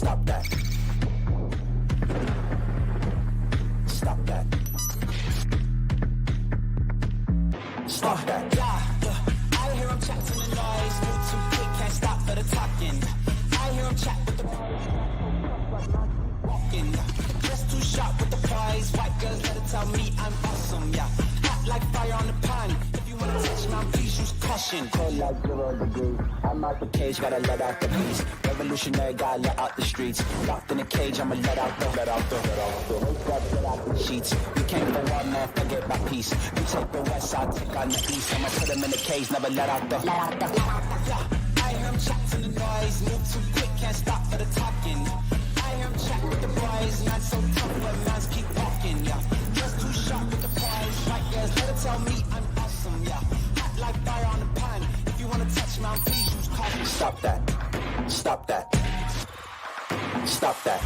Stop that. Stop that. Stop that. Yeah. I hear him chat to the noise. Move too quick, can't stop for the talking. I hear him chat with the walking. Just too sharp with the prize. White girls let it tell me I'm awesome. Yeah. Hot like fire on the pan. If you wanna touch my please use caution. Cold like 0 degrees. I'm out the cage, gotta let out the beast. Revolutionary, gotta let out the streets. Locked in a cage, I'ma let out the sheets. You came for one man, forget my peace. You take the west, I'll take on the east. I'ma put him in the cage, never let out the. I hear him chat to the noise. Move too quick, can't stop for the talking. I hear him chat with the boys. Man so tough, but mans keep walking. Yeah, just too sharp with the prize. Right, yes, let it tell me I'm awesome. Yeah, hot like fire on the pan. If you wanna touch my please use caution. Stop that. Stop that. Stop that.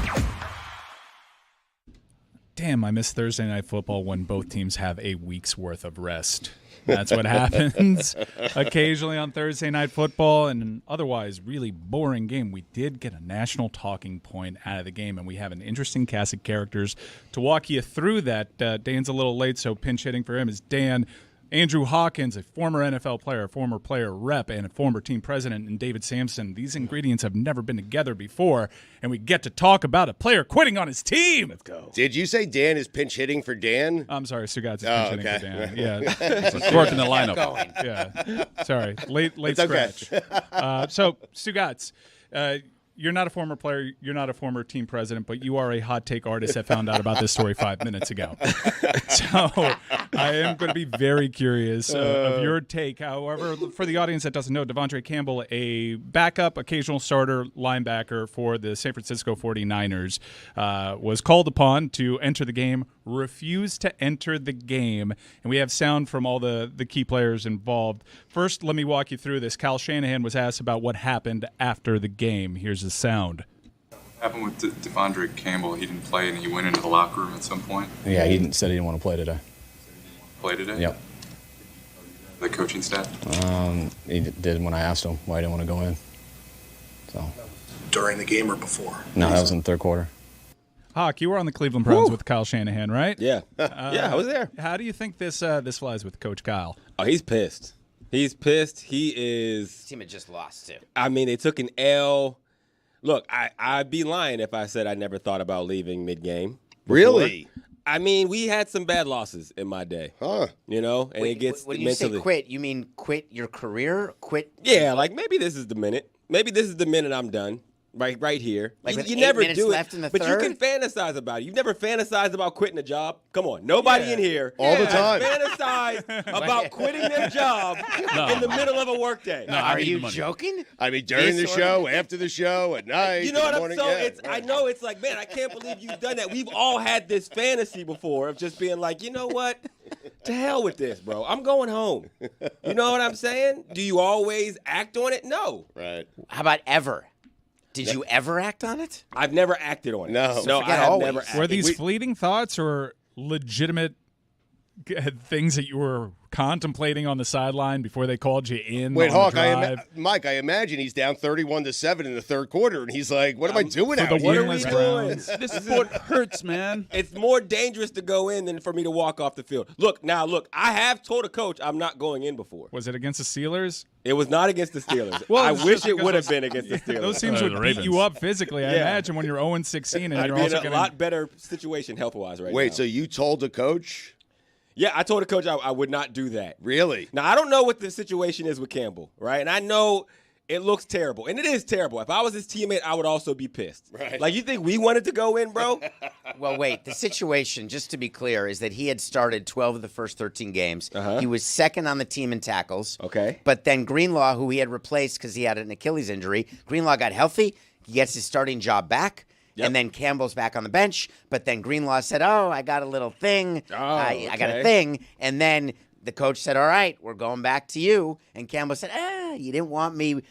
Damn, I miss Thursday Night Football when both teams have a week's worth of rest. That's what happens occasionally on Thursday Night Football. And an otherwise really boring game, we did get a national talking point out of the game, and we have an interesting cast of characters to walk you through that. Dan's a little late, so pinch hitting for him is Dan. Andrew Hawkins, a former NFL player, former player rep, and a former team president, and David Sampson. These ingredients have never been together before, and we get to talk about a player quitting on his team. Let's go. Did you say Dan is pinch hitting for Dan? I'm sorry, Stugotz is pinch hitting for Dan. Yeah, working the lineup. Yeah, sorry, late scratch. Okay. So Stugotz, you're not a former player, you're not a former team president, but you are a hot take artist that found out about this story 5 minutes ago. So I am going to be very curious of your take. However, for the audience that doesn't know, Devondre Campbell, a backup, occasional starter linebacker for the San Francisco 49ers, was called upon to enter the game, refused to enter the game, and we have sound from all the key players involved. First, let me walk you through this. Kyle Shanahan was asked about what happened after the game. Here's the sound. What happened with Devondre Campbell? He didn't play and he went into the locker room at some point? Yeah, said he didn't want to play today. Play today? Yep. The coaching staff? He did when I asked him why he didn't want to go in. So. During the game or before? No, that was in the third quarter. Hawk, you were on the Cleveland Browns with Kyle Shanahan, right? Yeah. Yeah, I was there. How do you think this flies with Coach Kyle? Oh, he's pissed. He's pissed. He is. His team had just lost, too. I mean, they took an L. Look, I'd be lying if I said I never thought about leaving mid-game. Really? I mean, we had some bad losses in my day. Huh. You know? And it gets when you mentally. say quit, you mean quit your career? Quit? Yeah, like maybe this is the minute. Maybe this is the minute I'm done. Right here. Like you with 8 never minutes do it, left in the but third? you can fantasize about it. You've never fantasized about quitting a job? Come on, nobody in here all the time fantasize about quitting their job in the middle of a workday. No, are you joking? I mean, during the show, after the show, at night. You know what I'm morning, saying? yeah. I know it's like, man, I can't believe you've done that. We've all had this fantasy before of just being like, you know what? To hell with this, bro. I'm going home. You know what I'm saying? Do you always act on it? No. Right. How about ever? Did you ever act on it? I've never acted on it. No. I have never acted. Were these fleeting thoughts or legitimate things that you were contemplating on the sideline before they called you in? Wait, on Hawk, Mike, I imagine he's down 31-7 in the third quarter, and he's like, what am I doing out the here? What are we winless doing? Browns. This sport hurts, man. It's more dangerous to go in than for me to walk off the field. Look, I have told a coach I'm not going in before. Was it against the Steelers? It was not against the Steelers. Well, I it's wish just it because would have been against the Steelers. Those teams would beat you up physically. I imagine when you're 0-16 and I'd you're be also in a getting lot better situation health-wise right now. Wait, so you told the coach? Yeah, I told the coach I would not do that. Really? Now, I don't know what the situation is with Campbell, right? And I know it looks terrible. And it is terrible. If I was his teammate, I would also be pissed. Right. Like, you think we wanted to go in, bro? Well, wait. The situation, just to be clear, is that he had started 12 of the first 13 games. He was second on the team in tackles. Okay. But then Greenlaw, who he had replaced because he had an Achilles injury, Greenlaw got healthy. He gets his starting job back. Yep. And then Campbell's back on the bench. But then Greenlaw said, I got a little thing. I got a thing. And then the coach said, all right, we're going back to you. And Campbell said, you didn't want me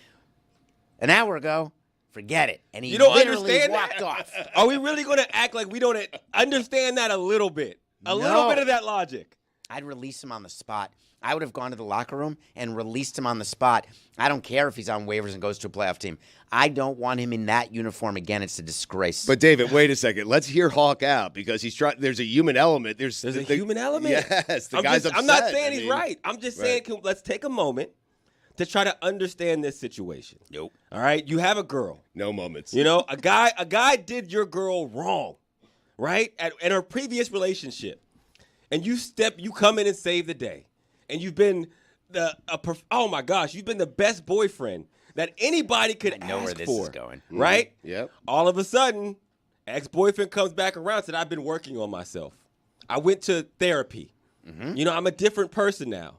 an hour ago. Forget it. And he literally walked off. Are we really going to act like we don't understand that a little bit? A little bit of that logic. I'd release him on the spot. I would have gone to the locker room and released him on the spot. I don't care if he's on waivers and goes to a playoff team. I don't want him in that uniform again. It's a disgrace. But David, wait a second. Let's hear Hawk out because he's trying. There's a human element. There's a human element. Yes, the guy's upset. I'm not saying he's right. I'm just saying let's take a moment to try to understand this situation. Nope. All right, you have a girl. No moments. You know, a guy did your girl wrong, right? In her previous relationship, and you come in and save the day, and you've been oh my gosh, you've been the best boyfriend that anybody could ask for. I know where this is going, right? Mm-hmm. Yep. All of a sudden, ex-boyfriend comes back around and said, "I've been working on myself. I went to therapy. Mm-hmm. You know, I'm a different person now."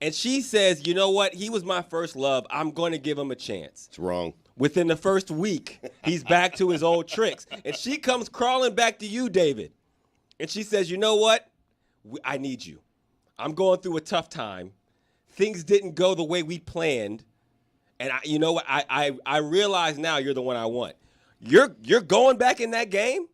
And she says, "You know what? He was my first love. I'm going to give him a chance." It's wrong. Within the first week, he's back to his old tricks. And she comes crawling back to you, David. And she says, "You know what? I need you. I'm going through a tough time. Things didn't go the way we planned. And you know what? I realize now you're the one I want." You're going back in that game?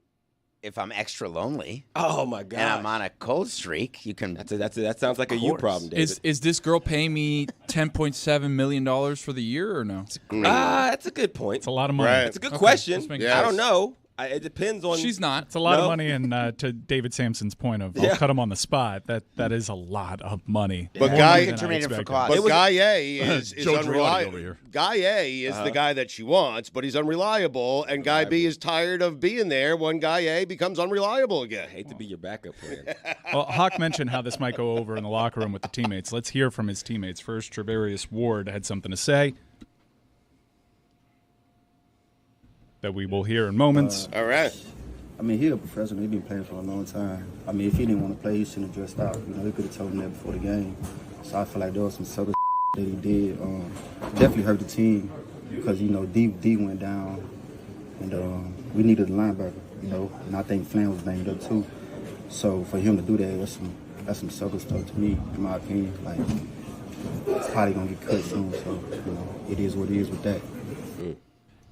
If I'm extra lonely, oh my god, and I'm on a cold streak, you can. That sounds like a you problem, David. Is this girl paying me $10.7 million for the year or no? That's a good point. It's a lot of money. Right. It's a good question. Yes. I don't know. It depends on. She's not. It's a lot of money, and to David Sampson's point of, I'll cut him on the spot. That is a lot of money. But More Guy money than I terminated for expected. cause. But Guy A is Joe Girardi unreliable. over here. Guy A is the guy that she wants, but he's unreliable. And Guy B is tired of being there when Guy A becomes unreliable again. I hate to be your backup plan. Well, Hawk mentioned how this might go over in the locker room with the teammates. Let's hear from his teammates. First, Trevarius Ward had something to say that we will hear in moments. All right. I mean, he's a professional. He's been playing for a long time. I mean, if he didn't want to play, he shouldn't have dressed out. You know, he could have told him that before the game. So I feel like there was some subtle that he did. Definitely hurt the team because, you know, D went down. And we needed a linebacker, you know. And I think Flan was banged up too. So for him to do that, that's some subtle stuff to me, in my opinion. Like, it's probably going to get cut soon. So, you know, it is what it is with that.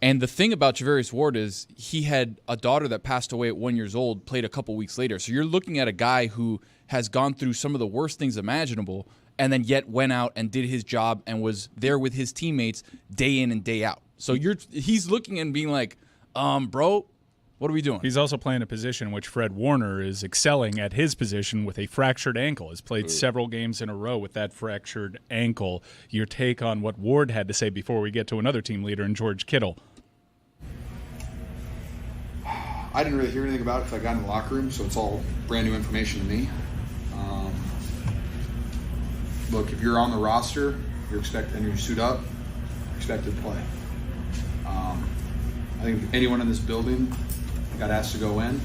And the thing about Trevarius Ward is he had a daughter that passed away at 1 year old, played a couple weeks later. So you're looking at a guy who has gone through some of the worst things imaginable and then yet went out and did his job and was there with his teammates day in and day out. So he's looking and being like, bro, what are we doing? He's also playing a position in which Fred Warner is excelling at his position with a fractured ankle. Has played several games in a row with that fractured ankle. Your take on what Ward had to say before we get to another team leader in George Kittle. I didn't really hear anything about it until I got in the locker room, so it's all brand new information to me. Look, if you're on the roster, you're expected, and you suit up, you're expected to play. I think if anyone in this building got asked to go in,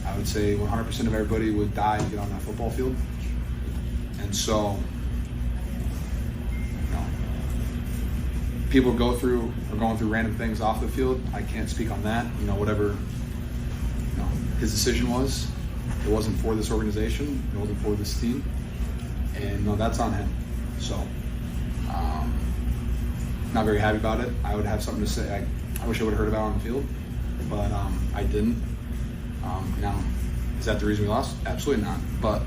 I would say 100% of everybody would die to get on that football field. And so, you know, people are going through random things off the field. I can't speak on that. You know, whatever his decision was, it wasn't for this organization, it wasn't for this team, and that's on him. So, not very happy about it. I would have something to say. I wish I would have heard about it on the field, but I didn't. Now, is that the reason we lost? Absolutely not. But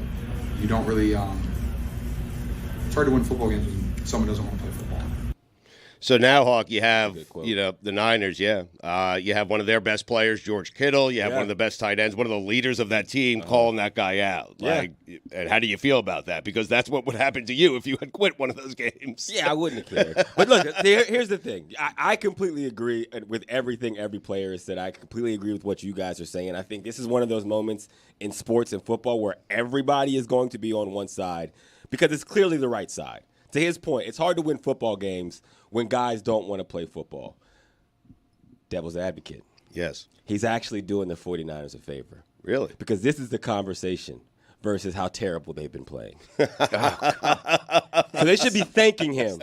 you don't really. It's hard to win football games when someone doesn't want to play football. So now, Hawk, you have, the Niners, you have one of their best players, George Kittle. You have one of the best tight ends, one of the leaders of that team calling that guy out. And how do you feel about that? Because that's what would happen to you if you had quit one of those games. Yeah, I wouldn't have cared. But look, here's the thing. I completely agree with everything every player has said. I completely agree with what you guys are saying. I think this is one of those moments in sports and football where everybody is going to be on one side because it's clearly the right side. To his point, it's hard to win football games when guys don't want to play football. Devil's advocate. Yes. He's actually doing the 49ers a favor. Really? Because this is the conversation versus how terrible they've been playing. So they should be thanking him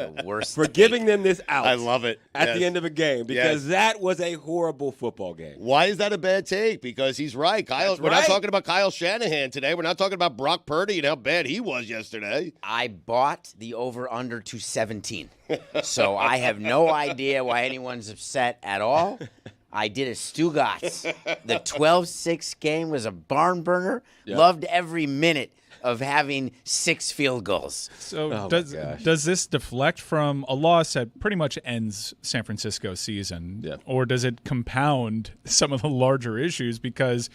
for giving them this out. I love it. At the end of a game because that was a horrible football game. Why is that a bad take? Because he's right. We're not talking about Kyle Shanahan today. We're not talking about Brock Purdy and how bad he was yesterday. I bought the over-under to 17. So I have no idea why anyone's upset at all. I did a Stugotz. The 12-6 game was a barn burner. Yep. Loved every minute of having 6 field goals. So does this deflect from a loss that pretty much ends San Francisco's season? Yep. Or does it compound some of the larger issues? Because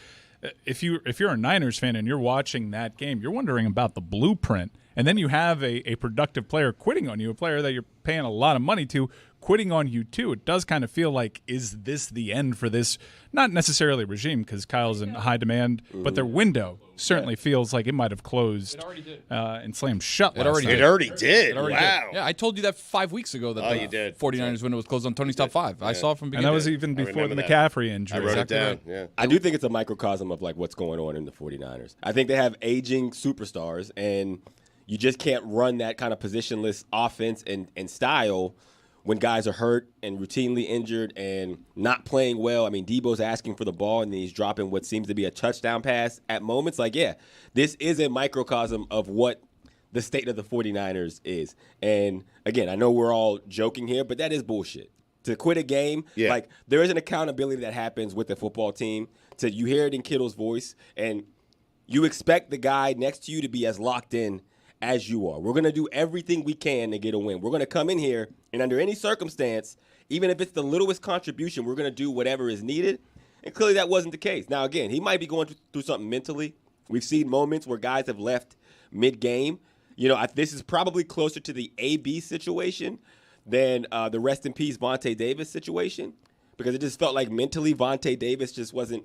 if you're a Niners fan and you're watching that game, you're wondering about the blueprint. And then you have a productive player quitting on you, a player that you're paying a lot of money to, quitting on you too. It does kind of feel like, is this the end for this, not necessarily regime, because Kyle's in high demand, but their window certainly feels like it might have closed and slammed shut It already did. Wow. Yeah, I told you that 5 weeks ago that the 49ers window was closed on Tony's top 5. I saw it from beginning. And that was even before the McCaffrey injury. I wrote it down. Yeah. I do think it's a microcosm of like what's going on in the 49ers. I think they have aging superstars, and you just can't run that kind of positionless offense and style when guys are hurt and routinely injured and not playing well. I mean, Debo's asking for the ball, and then he's dropping what seems to be a touchdown pass at moments. Like, yeah, this is a microcosm of what the state of the 49ers is. And, again, I know we're all joking here, but that is bullshit. To quit a game, like, there is an accountability that happens with the football team. You hear it in Kittle's voice, and you expect the guy next to you to be as locked in as you are. We're going to do everything we can to get a win. We're going to come in here, and under any circumstance, even if it's the littlest contribution, we're going to do whatever is needed. And clearly that wasn't the case. Now, again, he might be going through something mentally. We've seen moments where guys have left mid-game. You know, this is probably closer to the AB situation than the rest in peace Vontae Davis situation, because it just felt like mentally Vontae Davis just wasn't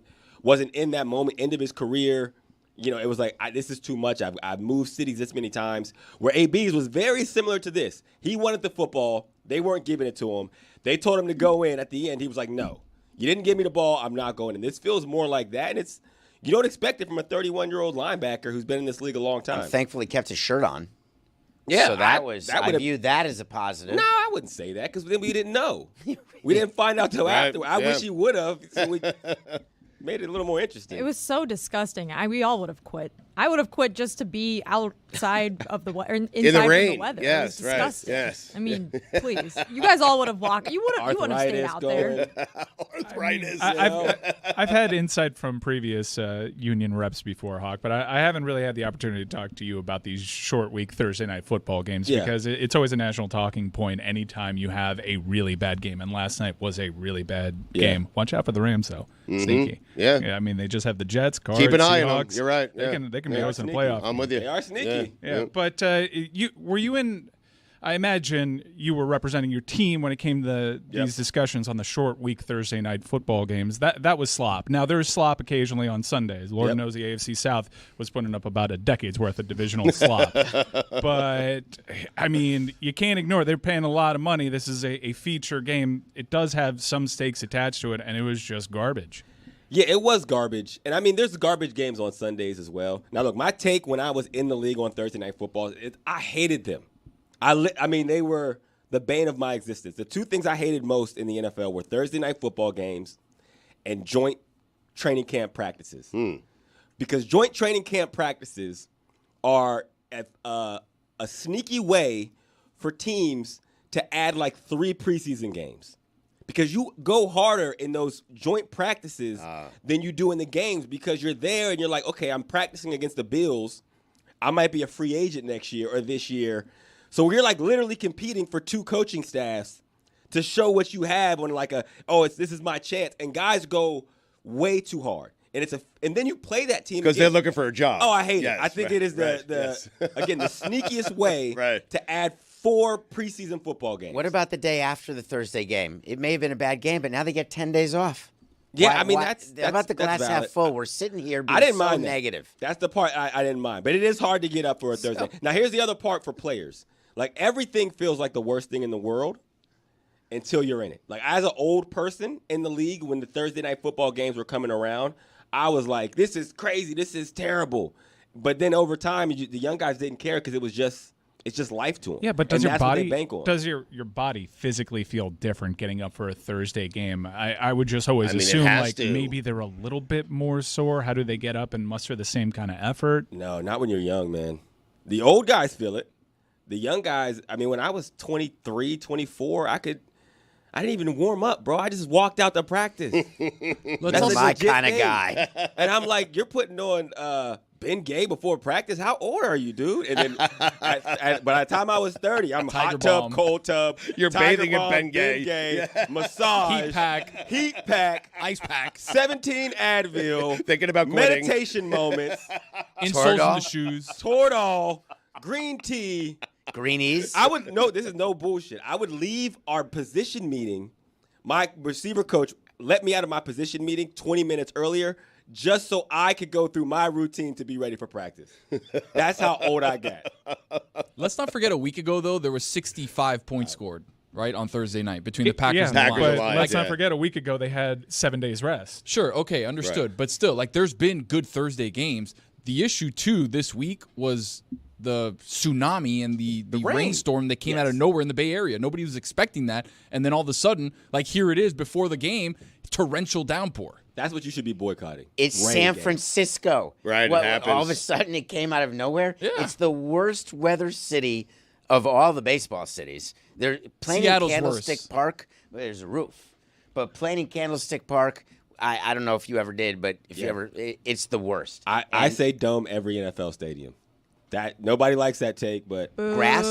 in that moment, end of his career. You know, it was like, this is too much. I've moved cities this many times. Where AB's was very similar to this. He wanted the football. They weren't giving it to him. They told him to go in. At the end, he was like, no, you didn't give me the ball. I'm not going in. This feels more like that. And you don't expect it from a 31-year-old linebacker who's been in this league a long time. And thankfully kept his shirt on. Yeah. So I viewed that as a positive. No, I wouldn't say that, because then we didn't know. We didn't find out till after. I wish he would have. So we made it a little more interesting. It was so disgusting. We all would have quit. I would have quit just to be outside of the weather, inside in the rain. From the weather. Yes, it was disgusting. right. Yes. I mean, please, you guys all would have walked. You wouldn't have stayed out there. Arthritis. I've had insight from previous union reps before, Hawk, but I haven't really had the opportunity to talk to you about these short week Thursday night football games, because it's always a national talking point anytime you have a really bad game. And last night was a really bad game. Watch out for the Rams, though. Sneaky. Yeah. I mean, they just have the Jets, Cards, keep an eye Seahawks. on them. You're right. They can be hosting the playoff. I'm with you. They are sneaky. Yeah. But were you in? I imagine you were representing your team when it came to these discussions on the short week Thursday night football games. That was slop. Now, there's slop occasionally on Sundays. Lord knows the AFC South was putting up about a decade's worth of divisional slop. But, I mean, you can't ignore it. They're paying a lot of money. This is a feature game. It does have some stakes attached to it, and it was just garbage. Yeah, it was garbage. And, I mean, there's garbage games on Sundays as well. Now, look, my take when I was in the league on Thursday Night Football, I hated them. I mean, they were the bane of my existence. The two things I hated most in the NFL were Thursday Night Football games and joint training camp practices. Because joint training camp practices are a sneaky way for teams to add like 3 preseason games. Because you go harder in those joint practices than you do in the games, because you're there and you're like, okay, I'm practicing against the Bills. I might be a free agent next year or this year. So you're like literally competing for 2 coaching staffs to show what you have on like this is my chance. And guys go way too hard. And then you play that team because they're looking for a job. Oh, I hate it. I think it is again, the sneakiest way to add 4 preseason football games. What about the day after the Thursday game? It may have been a bad game, but now they get 10 days off. Yeah, that's about the glass half full. We're sitting here being negative. That's the part I didn't mind. But it is hard to get up for a Thursday. Now, here's the other part for players. Like, everything feels like the worst thing in the world until you're in it. Like, as an old person in the league, when the Thursday night football games were coming around, I was like, this is crazy. This is terrible. But then over time, the young guys didn't care because it's just life to them. Yeah, but does your body physically feel different getting up for a Thursday game? I would just always assume maybe they're a little bit more sore. How do they get up and muster the same kind of effort? No, not when you're young, man. The old guys feel it. The young guys, I mean, when I was 23, 24, I I didn't even warm up, bro. I just walked out to practice. That's my kind of guy. And I'm like, you're putting on Ben Gay before practice? How old are you, dude? And then by the time I was 30, I'm hot tub, cold tub. You're bathing in Ben Gay. Massage. Heat pack. Ice pack. 17 Advil. Thinking about quitting. Meditation moments. Insoles in the shoes. Toradol. Green tea. Greenies. This is no bullshit. I would leave our position meeting. My receiver coach let me out of my position meeting 20 minutes earlier just so I could go through my routine to be ready for practice. That's how old I got. Let's not forget a week ago, though, there was 65 points scored, right, on Thursday night between the Packers and the Lions. But let's not forget a week ago they had 7 days rest. Sure, okay, understood. Right. But still, like, there's been good Thursday games. The issue, too, this week was the tsunami and the rainstorm that came out of nowhere in the Bay Area. Nobody was expecting that. And then all of a sudden, like, here it is before the game, torrential downpour. That's what you should be boycotting. It's San Francisco. Right, Well, it happens. all of a sudden, it came out of nowhere. Yeah. It's the worst weather city of all the baseball cities. They're playing Seattle's in Candlestick worse. Park. Well, there's a roof. But playing in Candlestick Park, I don't know if you ever did, but if you ever, it's the worst. I say dome every NFL stadium. That nobody likes that take, but grass.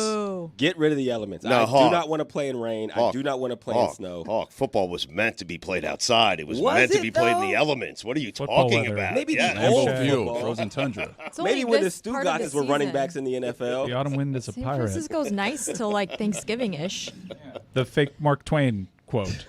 Get rid of the elements. No, I Hawk. do not want to play in rain. I do not want to play in snow. Hawk, football was meant to be played outside. It was Was meant to it, be played in though? the elements. What are you Football talking weather. about? Maybe yeah. the old Lambeau Field, football. frozen tundra. It's only Maybe when the this part of Stugotzes were running season. backs in the NFL. The autumn wind is a San pirate. Francisco's nice till like Thanksgiving-ish. The fake Mark Twain quote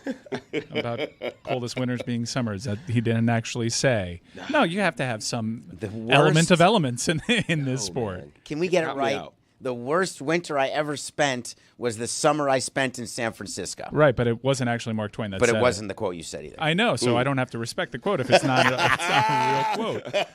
about coldest winters being summers that he didn't actually say. No, you have to have some element of elements in this sport. Man. Can we get Count it me right? out. The worst winter I ever spent was the summer I spent in San Francisco. Right, but it wasn't actually Mark Twain that But said it wasn't the quote you said either. I know, so I don't have to respect the quote if it's not, a real quote.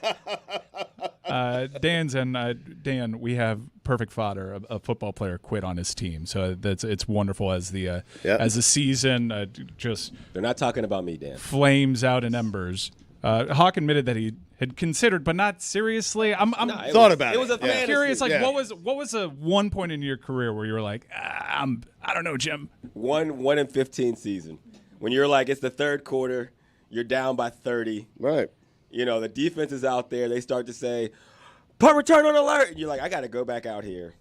Dan, we have perfect fodder. A football player quit on his team, so it's wonderful as the season just They're not talking about me, Dan. flames out in embers. Hawk admitted that he had considered, but not seriously. I'm Thought about it. It was a Yeah. fantasy. curious. Like, Yeah. what was a one point in your career where you were like, I don't know, Jim. 1 in 15 season. When you're like, it's the third quarter, you're down by 30. Right. You know, the defense is out there. They start to say, punt return on alert. And you're like, I got to go back out here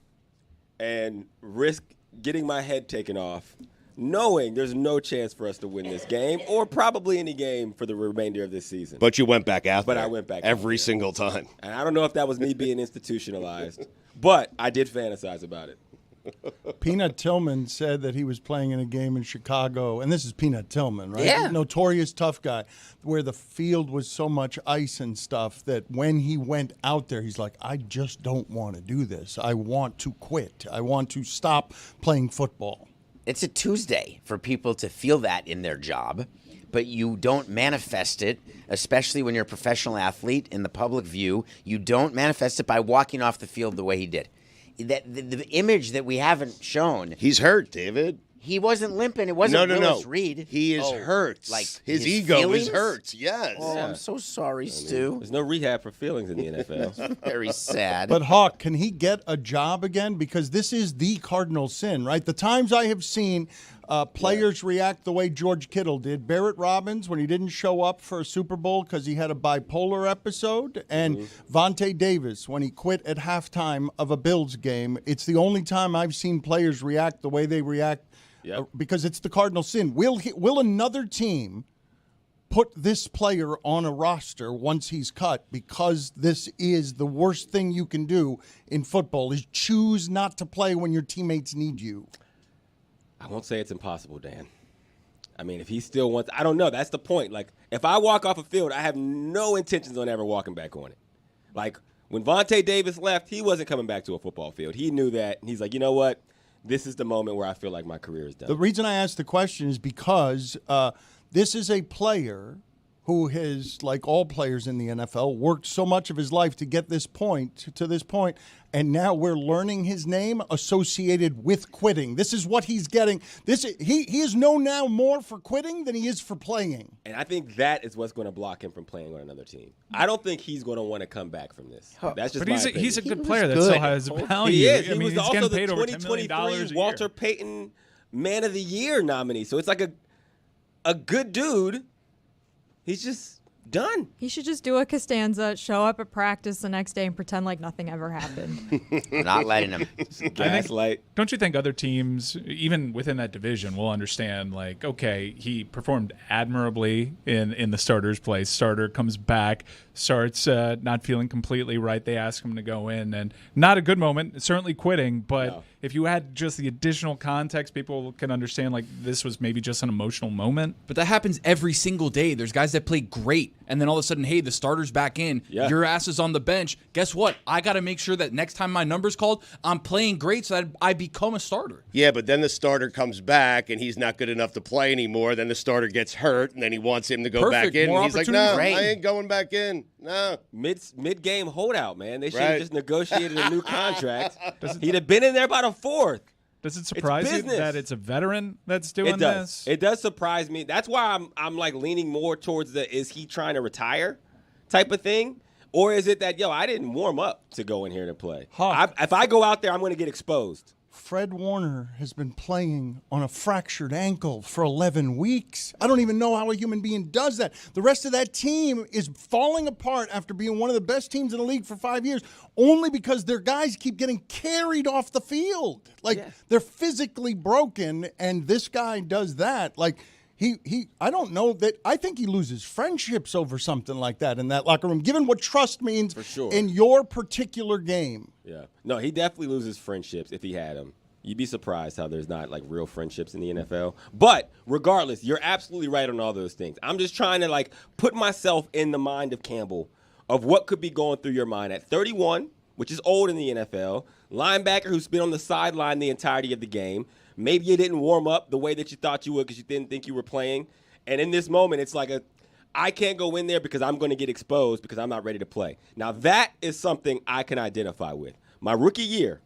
and risk getting my head taken off, knowing there's no chance for us to win this game or probably any game for the remainder of this season. But you went back out But there. I went back every out there. single time. And I don't know if that was me being institutionalized, but I did fantasize about it. Peanut Tillman said that he was playing in a game in Chicago, and this is Peanut Tillman, right? Yeah. Notorious tough guy, where the field was so much ice and stuff that when he went out there, he's like, I just don't want to do this. I want to quit. I want to stop playing football. It's a Tuesday for people to feel that in their job, but you don't manifest it, especially when you're a professional athlete in the public view. You don't manifest it by walking off the field the way he did. That the image that we haven't shown. He's hurt, David. He wasn't limping. It wasn't Willis Reed. He is hurt. Like his ego feelings? is hurt. Yes. Oh, I'm so sorry, Stu. There's no rehab for feelings in the NFL. Very sad. But Hawk, can he get a job again? Because this is the cardinal sin, right? The times I have seen players react the way George Kittle did. Barrett Robbins, when he didn't show up for a Super Bowl because he had a bipolar episode, and Vontae Davis, when he quit at halftime of a Bills game. It's the only time I've seen players react the way they react because it's the cardinal sin. Will another team put this player on a roster once he's cut, because this is the worst thing you can do in football, is choose not to play when your teammates need you? I won't say it's impossible, Dan. I mean, if he still wants, I don't know. That's the point. Like, if I walk off a field, I have no intentions on ever walking back on it. Like, when Vontae Davis left, he wasn't coming back to a football field. He knew that. And he's like, you know what? This is the moment where I feel like my career is done. The reason I asked the question is because this is a player who has, like all players in the NFL, worked so much of his life to get this point, to this point, and now we're learning his name associated with quitting. This is what he's getting. He is known now more for quitting than he is for playing. And I think that is what's going to block him from playing on another team. I don't think he's going to want to come back from this. That's just But he's a opinion. good player that still has value. He is. I mean, He was he's also getting the paid over $10 million 2023 a Walter year. Payton Man of the Year nominee. So it's like a good dude. He's just done. He should just do a Costanza, show up at practice the next day, and pretend like nothing ever happened. Not letting him. Gaslight. Don't you think other teams, even within that division, will understand, like, okay, he performed admirably in the starter's place. Starter comes back, starts not feeling completely right. They ask him to go in, and not a good moment, certainly quitting, but if you add just the additional context, people can understand, like, this was maybe just an emotional moment. But that happens every single day. There's guys that play great, and then all of a sudden, hey, the starter's back in. Yeah. Your ass is on the bench. Guess what? I got to make sure that next time my number's called, I'm playing great so that I become a starter. Yeah, but then the starter comes back, and he's not good enough to play anymore. Then the starter gets hurt, and then he wants him to go back in. And he's like, no, I ain't going back in. No. Mid-game holdout, man. They should have just negotiated a new contract. He'd have been in there by the fourth. Does it surprise you that it's a veteran that's doing this? It does surprise me. That's why I'm like leaning more towards the is he trying to retire type of thing? Or is it that, I didn't warm up to go in here to play? If I go out there, I'm going to get exposed. Fred Warner has been playing on a fractured ankle for 11 weeks. I don't even know how a human being does that. The rest of that team is falling apart after being one of the best teams in the league for 5 years, only because their guys keep getting carried off the field. They're physically broken, and this guy does that. I don't know that. I think he loses friendships over something like that in that locker room, given what trust means in your particular game. Yeah. No, he definitely loses friendships if he had them. You'd be surprised how there's not real friendships in the NFL. But regardless, you're absolutely right on all those things. I'm just trying to put myself in the mind of Campbell of what could be going through your mind at 31, which is old in the NFL, linebacker who's been on the sideline the entirety of the game. Maybe you didn't warm up the way that you thought you would because you didn't think you were playing. And in this moment, it's like I can't go in there because I'm going to get exposed because I'm not ready to play. Now, that is something I can identify with. My rookie year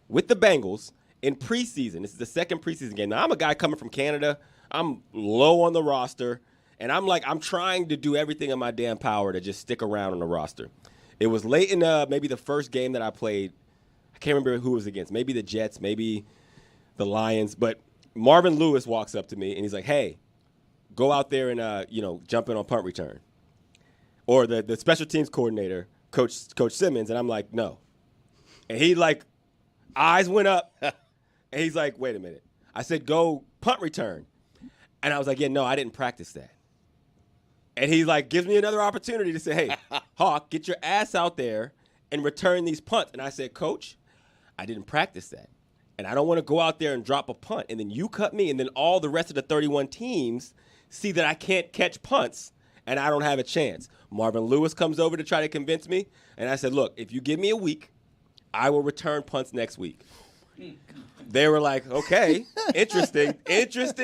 with the Bengals in preseason, this is the second preseason game. Now, I'm a guy coming from Canada. I'm low on the roster. And I'm trying to do everything in my damn power to just stick around on the roster. It was late in maybe the first game that I played. I can't remember who it was against. Maybe the Jets, maybe the Lions. But Marvin Lewis walks up to me, and he's like, hey, go out there and, jump in on punt return. Or the special teams coordinator, Coach Simmons, and I'm like, no. And he, eyes went up, and he's like, wait a minute. I said, go punt return. And I was like, yeah, no, I didn't practice that. And he, gives me another opportunity to say, hey, Hawk, get your ass out there and return these punts. And I said, Coach, I didn't practice that. And I don't want to go out there and drop a punt. And then you cut me, and then all the rest of the 31 teams see that I can't catch punts, and I don't have a chance. Marvin Lewis comes over to try to convince me. And I said, look, if you give me a week, I will return punts next week. They were like, okay, interesting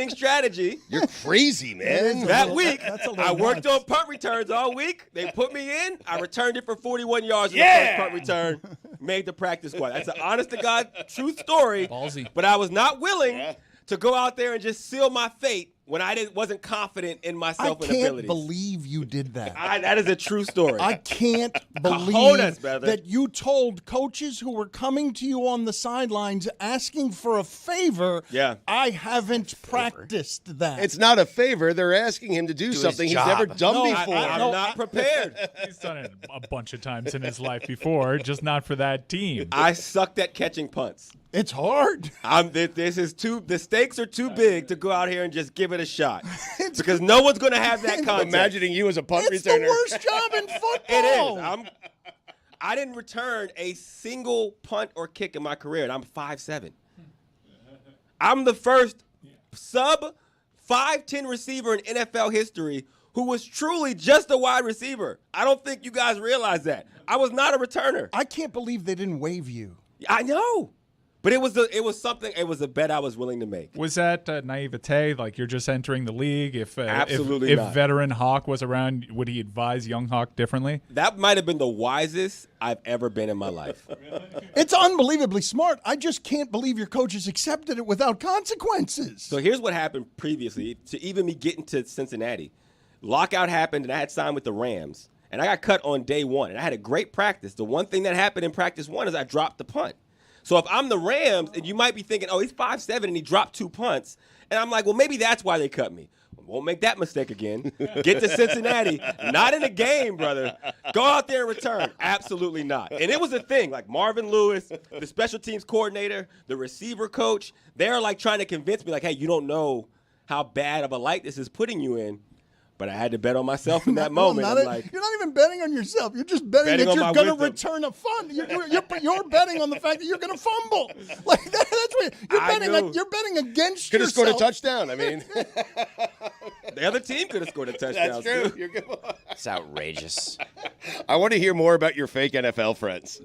strategy. You're crazy, man. That week, I worked on punt returns all week. They put me in. I returned it for 41 yards in the first punt return. Made the practice squad. That's an honest-to-God true story. Ballsy. But I was not willing to go out there and just seal my fate when I wasn't confident in myself and abilities. I can't believe you did that. That is a true story. I can't believe Cojones, brother. that you told coaches who were coming to you on the sidelines asking for a favor, I haven't practiced that. It's not a favor. They're asking him to do something he's never done before. I'm not prepared. He's done it a bunch of times in his life before, just not for that team. I sucked at catching punts. It's hard. The stakes are too big to go out here and just give it a shot because no one's going to have that context. Imagining you as a punt returner. It's the worst job in football. It is. I didn't return a single punt or kick in my career, and I'm 5'7". I'm the first sub 5'10" receiver in NFL history who was truly just a wide receiver. I don't think you guys realize that. I was not a returner. I can't believe they didn't waive you. I know. But it was a bet I was willing to make. Was that naivete? Like you're just entering the league? Absolutely not. If veteran Hawk was around, would he advise young Hawk differently? That might have been the wisest I've ever been in my life. It's unbelievably smart. I just can't believe your coaches accepted it without consequences. So here's what happened previously to even me getting to Cincinnati. Lockout happened, and I had signed with the Rams. And I got cut on day one, and I had a great practice. The one thing that happened in practice one is I dropped the punt. So if I'm the Rams, and you might be thinking, oh, he's 5'7" and he dropped 2 punts, and I'm like, well, maybe that's why they cut me. Won't make that mistake again. Get to Cincinnati. Not in a game, brother. Go out there and return. Absolutely not. And it was a thing. Like Marvin Lewis, the special teams coordinator, the receiver coach, they're like trying to convince me, like, hey, you don't know how bad of a light this is putting you in. But I had to bet on myself in that moment. You're not even betting on yourself. You're just betting that you're going to return a fun. You're betting on the fact that you're going to fumble. Like that's what you're betting against yourself. Could have scored a touchdown. I mean, the other team could have scored a touchdown. That's true. Too. It's outrageous. I want to hear more about your fake NFL friends.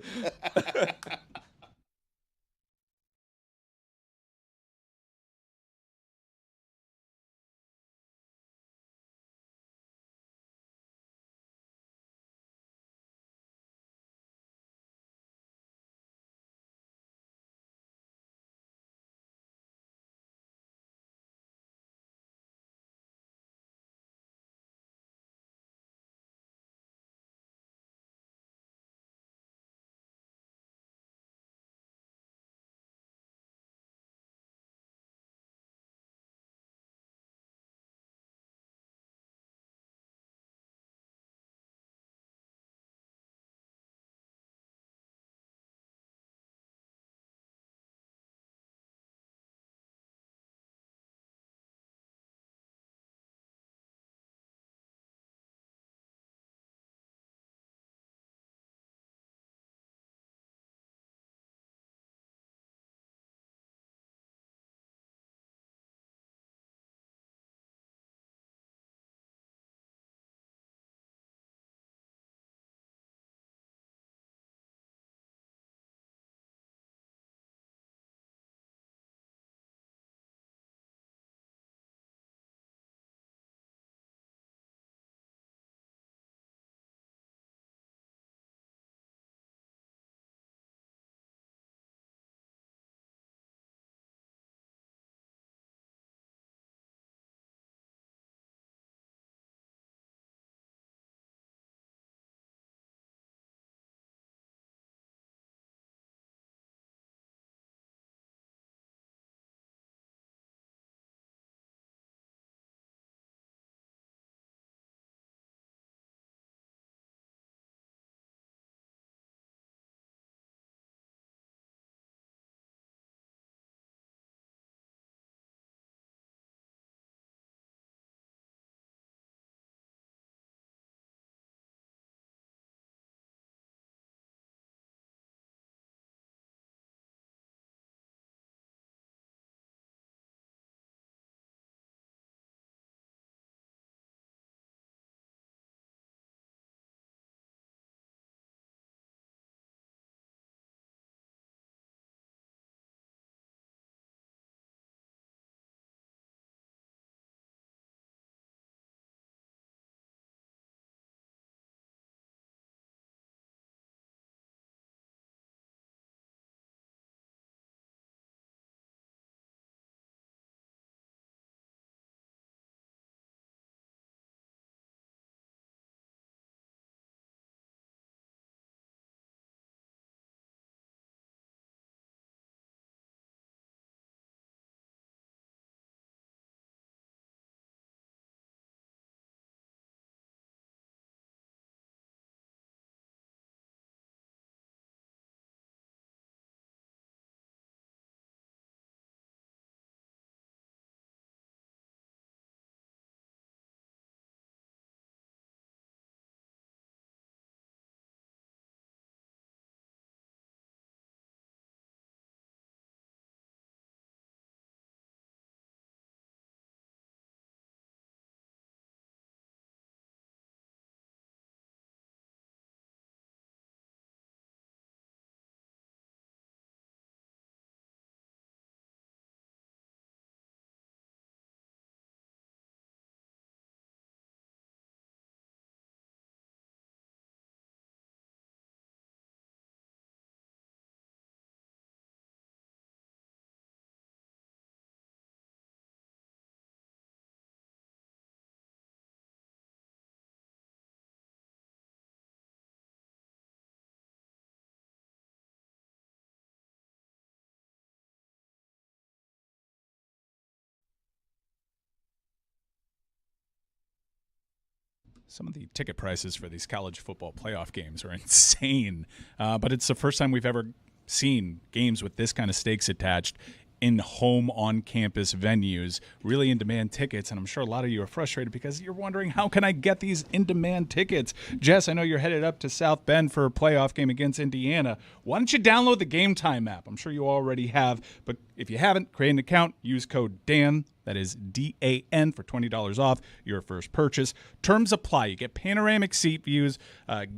Some of the ticket prices for these college football playoff games are insane. But it's the first time we've ever seen games with this kind of stakes attached in home on-campus venues, really in-demand tickets. And I'm sure a lot of you are frustrated because you're wondering, how can I get these in-demand tickets? Jess, I know you're headed up to South Bend for a playoff game against Indiana. Why don't you download the Game Time app? I'm sure you already have, but if you haven't, create an account, use code DAN, that is DAN, for $20 off your first purchase. Terms apply. You get panoramic seat views,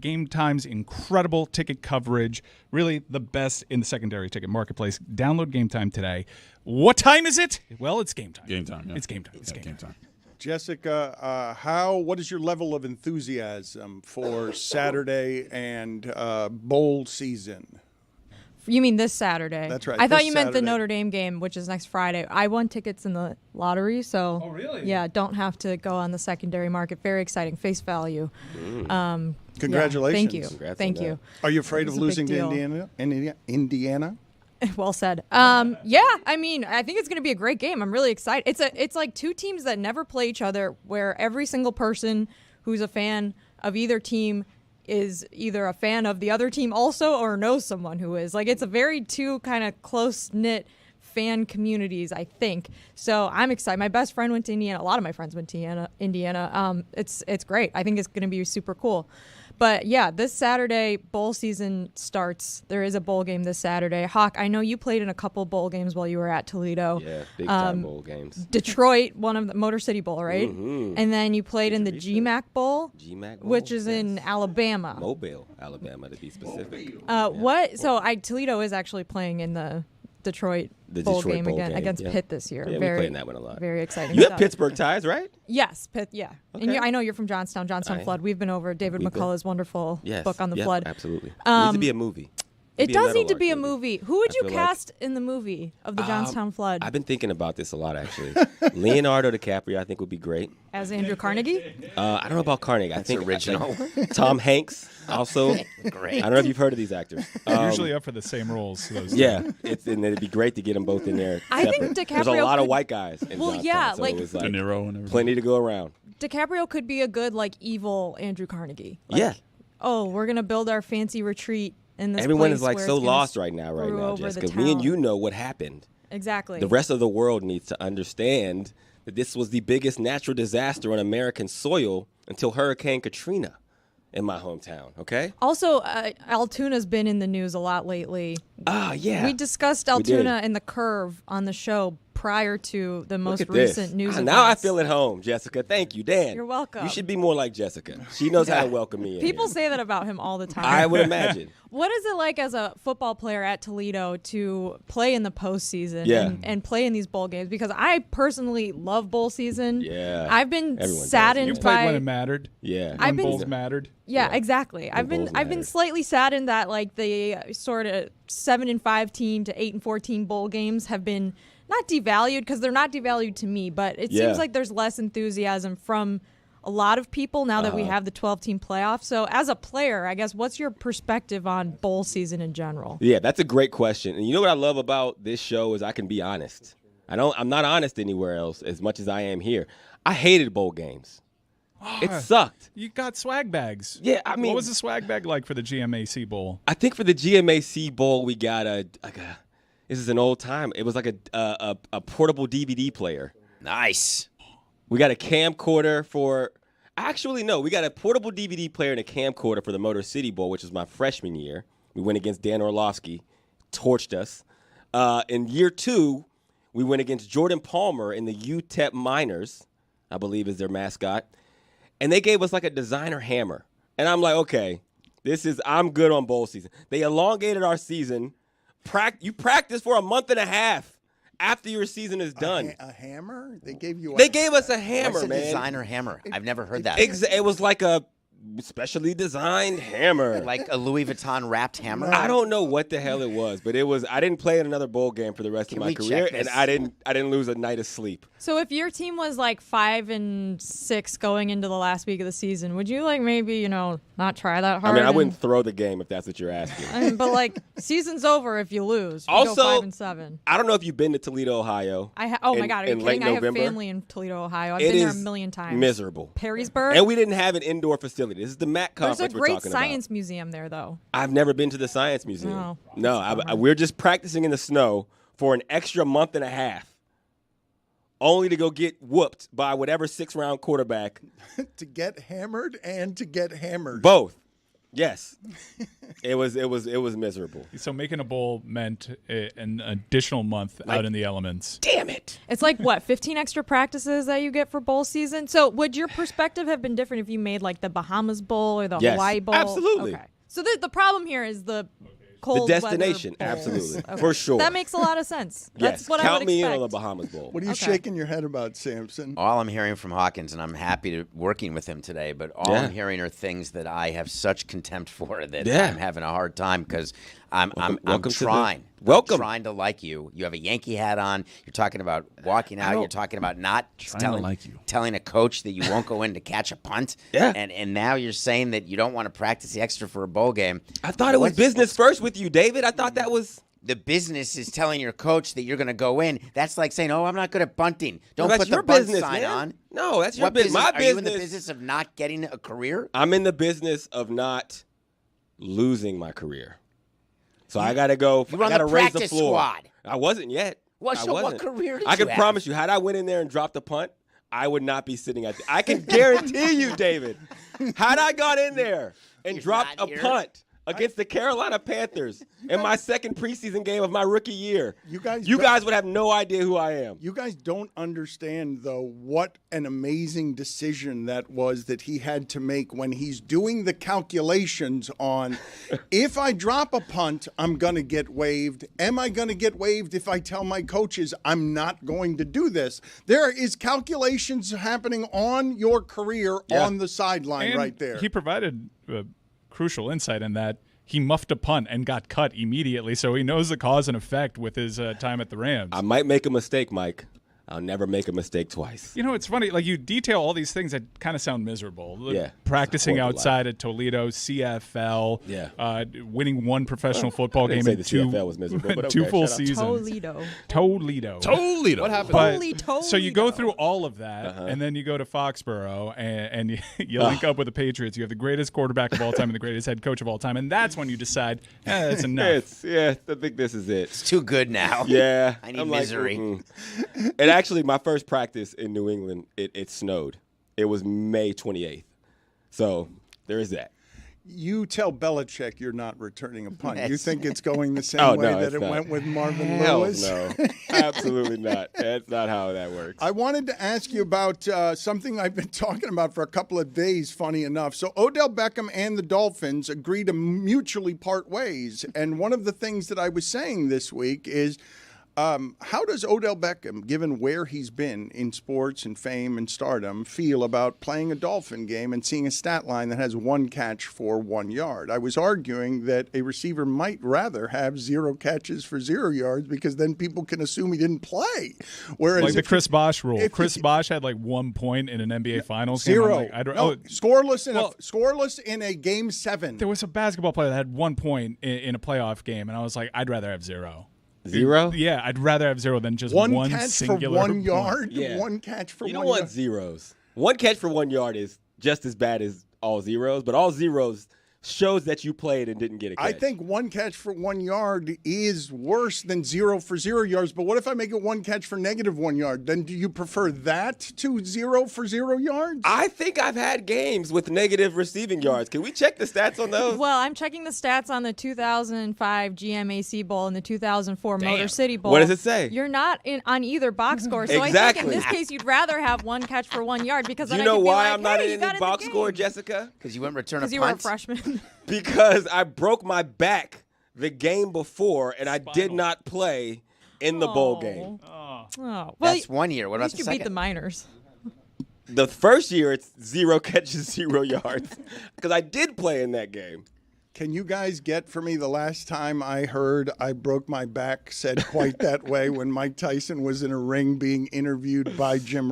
Game Time's incredible ticket coverage, really the best in the secondary ticket marketplace. Download Game Time today. What time is it? Well, it's game time. Game time. Yeah. It's game time. It's game time. Jessica, what is your level of enthusiasm for Saturday and bowl season? You mean this Saturday? That's right. I thought this you meant the Saturday. Notre Dame game, which is next Friday. I won tickets in the lottery, so really? Yeah, don't have to go on the secondary market. Very exciting, face value. Congratulations. Yeah, thank you. Congrats Thank on you. Are you afraid of It's a big losing to deal. Indiana? Well said. Yeah, I mean, I think it's going to be a great game. I'm really excited. It's like two teams that never play each other, where every single person who's a fan of either team is either a fan of the other team also or knows someone who is. Like, it's a very two kind of close-knit fan communities, I think. So I'm excited. My best friend went to Indiana. A lot of my friends went to Indiana. It's great. I think it's going to be super cool. But yeah, this Saturday, bowl season starts. There is a bowl game this Saturday. Hawk, I know you played in a couple bowl games while you were at Toledo. Yeah, big time bowl games. Detroit, one of the Motor City Bowl, right? Mm-hmm. And then you played in the GMAC Bowl, Bowl, which is in Alabama. Mobile, Alabama, to be specific. What? So Toledo is actually playing in the Detroit bowl game again against Pitt this year. Yeah, we play in that one a lot. Very exciting. You stuff. have Pittsburgh ties, right? Yes, Pitt. Yeah, Okay. and I know you're from Johnstown Flood. We've been over David McCullough's wonderful book on the flood. Absolutely. It needs to be a movie. It does need to be a movie. Who would you cast in the movie of the Johnstown Flood? I've been thinking about this a lot, actually. Leonardo DiCaprio, I think, would be great. As Andrew Carnegie? I don't know about Carnegie. I think original. Tom Hanks, also. Great. I don't know if you've heard of these actors. They're usually up for the same roles. Those Yeah, and it'd be great to get them both in there. I think separate. DiCaprio There's a lot of could- white guys in Well, Johnstown, yeah, so like- it was De Niro and everything. plenty to go around. DiCaprio could be a good, evil Andrew Carnegie. Yeah. Oh, we're going to build our fancy retreat in this Everyone place is where so it's gonna lost right now, screw over Jessica. the Me and town. you know what happened. Exactly. The rest of the world needs to understand that this was the biggest natural disaster on American soil until Hurricane Katrina in my hometown, okay? Also, Altoona's been in the news a lot lately. Ah, yeah. We discussed We did. Altoona and the Curve on the show prior to the most Look at this. recent news Now I events. feel at home, Jessica. Thank you, Dan. You're welcome. You should be more like Jessica. She knows how to welcome me in. People here. say that about him all the time. I would imagine. What is it like as a football player at Toledo to play in the postseason Yeah. and play in these bowl games? Because I personally love bowl season. Yeah. I've been Everyone does. saddened You played by when it mattered. Yeah. When I've been- bowls mattered. Yeah, exactly. I've bowls been matter. slightly saddened that the sort of 7-5 team to 8-14 bowl games have been not devalued, because they're not devalued to me, but it Yeah. seems like there's less enthusiasm from a lot of people now that we have the 12-team playoff. So as a player, I guess, what's your perspective on bowl season in general? Yeah, that's a great question. And you know what I love about this show is I can be honest. I'm not honest anywhere else as much as I am here. I hated bowl games. It sucked. You got swag bags. Yeah, I mean, what was the swag bag like for the GMAC Bowl? I think for the GMAC Bowl, we got this is an old time. It was like a portable DVD player. Nice. We got a camcorder for. Actually, no, we got a portable DVD player and a camcorder for the Motor City Bowl, which was my freshman year. We went against Dan Orlovsky, torched us. In year 2, we went against Jordan Palmer in the UTEP Miners, I believe is their mascot. And they gave us like a designer hammer. And I'm like, okay, I'm good on bowl season. They elongated our season. You practice for a month and a half after your season is done. A hammer? They gave you. They gave us a hammer, What's a man. designer hammer? I've never heard that. It was like specially designed hammer. Like a Louis Vuitton wrapped hammer? I don't know what the hell it was, but it was. I didn't play in another bowl game for the rest of my career, and I didn't lose a night of sleep. So if your team was like 5-6 going into the last week of the season, would you like maybe not try that hard? I mean, I wouldn't throw the game if that's what you're asking. But like, season's over if you lose. You Also, go 5-7. I don't know if you've been to Toledo, Ohio. Oh my God, are you kidding? I have November. family in Toledo, Ohio. I've been there a million times. Miserable. Perrysburg. And we didn't have an indoor facility. This is the MAC conference There's a we're great talking science museum there, though. I've never been to the science museum. No, we're just practicing in the snow for an extra month and a half, only to go get whooped by whatever 6th-round quarterback. To get hammered and to get hammered. Both. Yes. It was miserable. So making a bowl meant an additional month out in the elements. Damn it. It's like, what, 15 extra practices that you get for bowl season? So would your perspective have been different if you made like the Bahamas Bowl or the Hawaii Bowl? Absolutely. Okay. So the problem here is the cold The destination, weather bowls. absolutely. Okay. For sure. That makes a lot of sense. That's Yes. what I Count would me in expect. on the Bahamas Bowl. What are you shaking your head about, Samson? All I'm hearing from Hawkins, and I'm happy to working with him today, but all I'm hearing are things that I have such contempt for that I'm having a hard time because I'm trying. Welcome. I'm trying to like you. You have a Yankee hat on. You're talking about walking out. You're talking about not telling a coach that you won't go in to catch a punt. Yeah. And now you're saying that you don't want to practice the extra for a bowl game. I thought it was business first with you, David. I thought that was... The business is telling your coach that you're going to go in. That's like saying, "Oh, I'm not good at bunting. Don't that's put the your bunt business, sign man. on." No, that's your What business. My Are you in the business- business of not getting a career? I'm in the business of not losing my career. So I got to go. You were I on got to the raise the practice floor. squad. I wasn't yet. Well, I so what wasn't. career did I can you have? promise you, had I went in there and dropped a punt, I would not be sitting at I can guarantee you, David, had I gone in there and dropped a punt against the Carolina Panthers in my second preseason game of my rookie year, you guys would have no idea who I am. You guys don't understand, though, what an amazing decision that was that he had to make when he's doing the calculations on if I drop a punt, I'm going to get waived. Am I going to get waived if I tell my coaches I'm not going to do this? There is calculations happening on your career on the sideline right there. He provided crucial insight in that he muffed a punt and got cut immediately, so he knows the cause and effect with his time at the Rams. I might make a mistake, Mike. I'll never make a mistake twice. You know, it's funny. Like, you detail all these things that kind of sound miserable. Yeah. Practicing outside at Toledo, CFL. Yeah. Winning one professional football I didn't game say in the CFL was miserable, but two okay, full shut up. seasons. Toledo. What happened? So you go through all of that, and then you go to Foxborough, and you link up with the Patriots. You have the greatest quarterback of all time and the greatest head coach of all time, and that's when you decide, that's enough. I think this is it. It's too good now. Yeah. I need I'm misery. And actually, my first practice in New England, it snowed. It was May 28th. So there is that. You tell Belichick you're not returning a punt. You think it's going the same Oh, way no, that it's it not. went with Marvin Hell Lewis? no. Absolutely not. That's not how that works. I wanted to ask you about something I've been talking about for a couple of days, funny enough. So Odell Beckham and the Dolphins agreed to mutually part ways. And one of the things that I was saying this week is, how does Odell Beckham, given where he's been in sports and fame and stardom, feel about playing a Dolphin game and seeing a stat line that has 1 catch for 1 yard? I was arguing that a receiver might rather have 0 catches for 0 yards because then people can assume he didn't play. Whereas Like the Chris Bosh rule. Chris Bosh had like 1 point in an NBA Finals game. 0. I'm like, scoreless in a game 7. There was a basketball player that had 1 point in a playoff game, and I was like, I'd rather have 0. 0? Yeah, I'd rather have 0 than just one one catch singular for 1 yard. point. Yeah. 1 catch for 1 You yard. don't want zeros. 1 catch for 1 yard is just as bad as all zeros, but all zeros shows that you played and didn't get a catch. I think 1 catch for 1 yard is worse than 0 for 0 yards. But what if I make it 1 catch for -1 yard? Then do you prefer that to 0 for 0 yards? I think I've had games with negative receiving yards. Can we check the stats on those? Well, I'm checking the stats on the 2005 GMAC Bowl and the 2004 Motor City Bowl. What does it say? You're not on either box score. So I think in this case, you'd rather have 1 catch for 1 yard because Do then you know I could be why like, I'm not hey, in you got any in the box game. score, Jessica? Because you wouldn't return a Because you were a punt. freshman. Because I broke my back the game before, and I did not play in the bowl game. Oh, well, That's 1 year. What at about least the you second? beat the Miners. The first year, it's 0 catches, 0 yards. Because I did play in that game. Can you guys get for me the last time I heard I broke my back said quite that way when Mike Tyson was in a ring being interviewed by Jim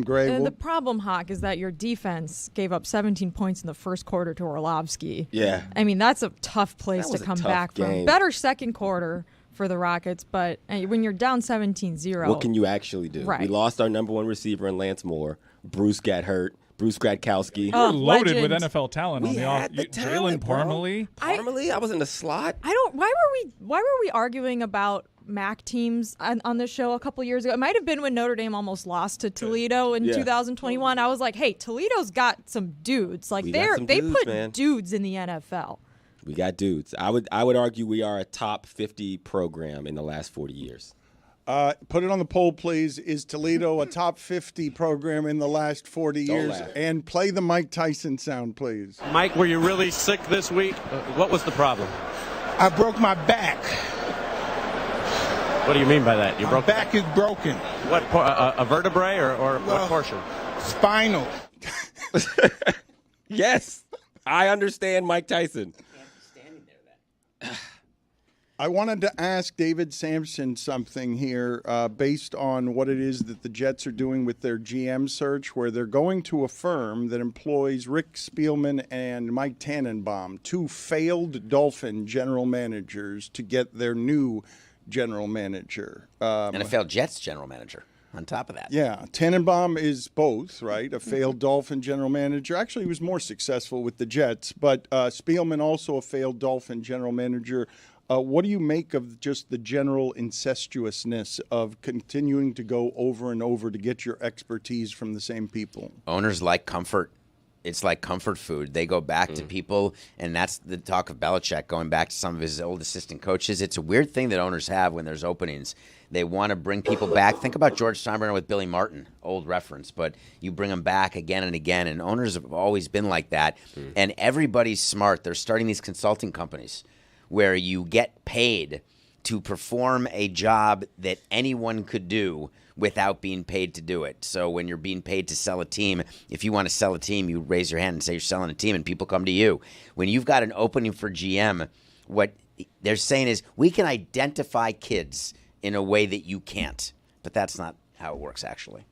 Gray? The problem, Hawk, is that your defense gave up 17 points in the first quarter to Orlovsky. Yeah. I mean, that's a tough place to come back from. Better second quarter for the Rockets, but when you're down 17-0. What can you actually do? Right. We lost our number one receiver in Lance Moore. Bruce got hurt. Bruce Gradkowski. We're loaded with legend. NFL talent on the off. Jalen Parmalee. Parmalee? I was in the slot. Why were we arguing about MAC teams on this show a couple years ago? It might have been when Notre Dame almost lost to Toledo in 2021. I was like, hey, Toledo's got some dudes. Like they put dudes in the NFL. We got dudes. I would argue we are a top 50 program in the last 40 years. Put it on the poll, please. Is Toledo a top 50 program in the last 40 years? And play the Mike Tyson sound, please. Mike, were you really sick this week? What was the problem? I broke my back. What do you mean by that? My back is broken. What, a vertebrae or what portion? Spinal. Yes, I understand Mike Tyson. I wanted to ask David Sampson something here based on what it is that the Jets are doing with their GM search, where they're going to a firm that employs Rick Spielman and Mike Tannenbaum, 2 failed Dolphin general managers, to get their new general manager. And a failed Jets general manager on top of that. Yeah, Tannenbaum is both, right? A failed Dolphin general manager. Actually, he was more successful with the Jets, but Spielman also a failed Dolphin general manager. What do you make of just the general incestuousness of continuing to go over and over to get your expertise from the same people? Owners like comfort. It's like comfort food. They go back to people, and that's the talk of Belichick, going back to some of his old assistant coaches. It's a weird thing that owners have when there's openings. They want to bring people back. Think about George Steinbrenner with Billy Martin, old reference, but you bring them back again and again, and owners have always been like that. And everybody's smart. They're starting these consulting companies where you get paid to perform a job that anyone could do without being paid to do it. So when you're being paid to sell a team, if you want to sell a team, you raise your hand and say you're selling a team, and people come to you. When you've got an opening for GM, what they're saying is, we can identify kids in a way that you can't. But that's not how it works, actually.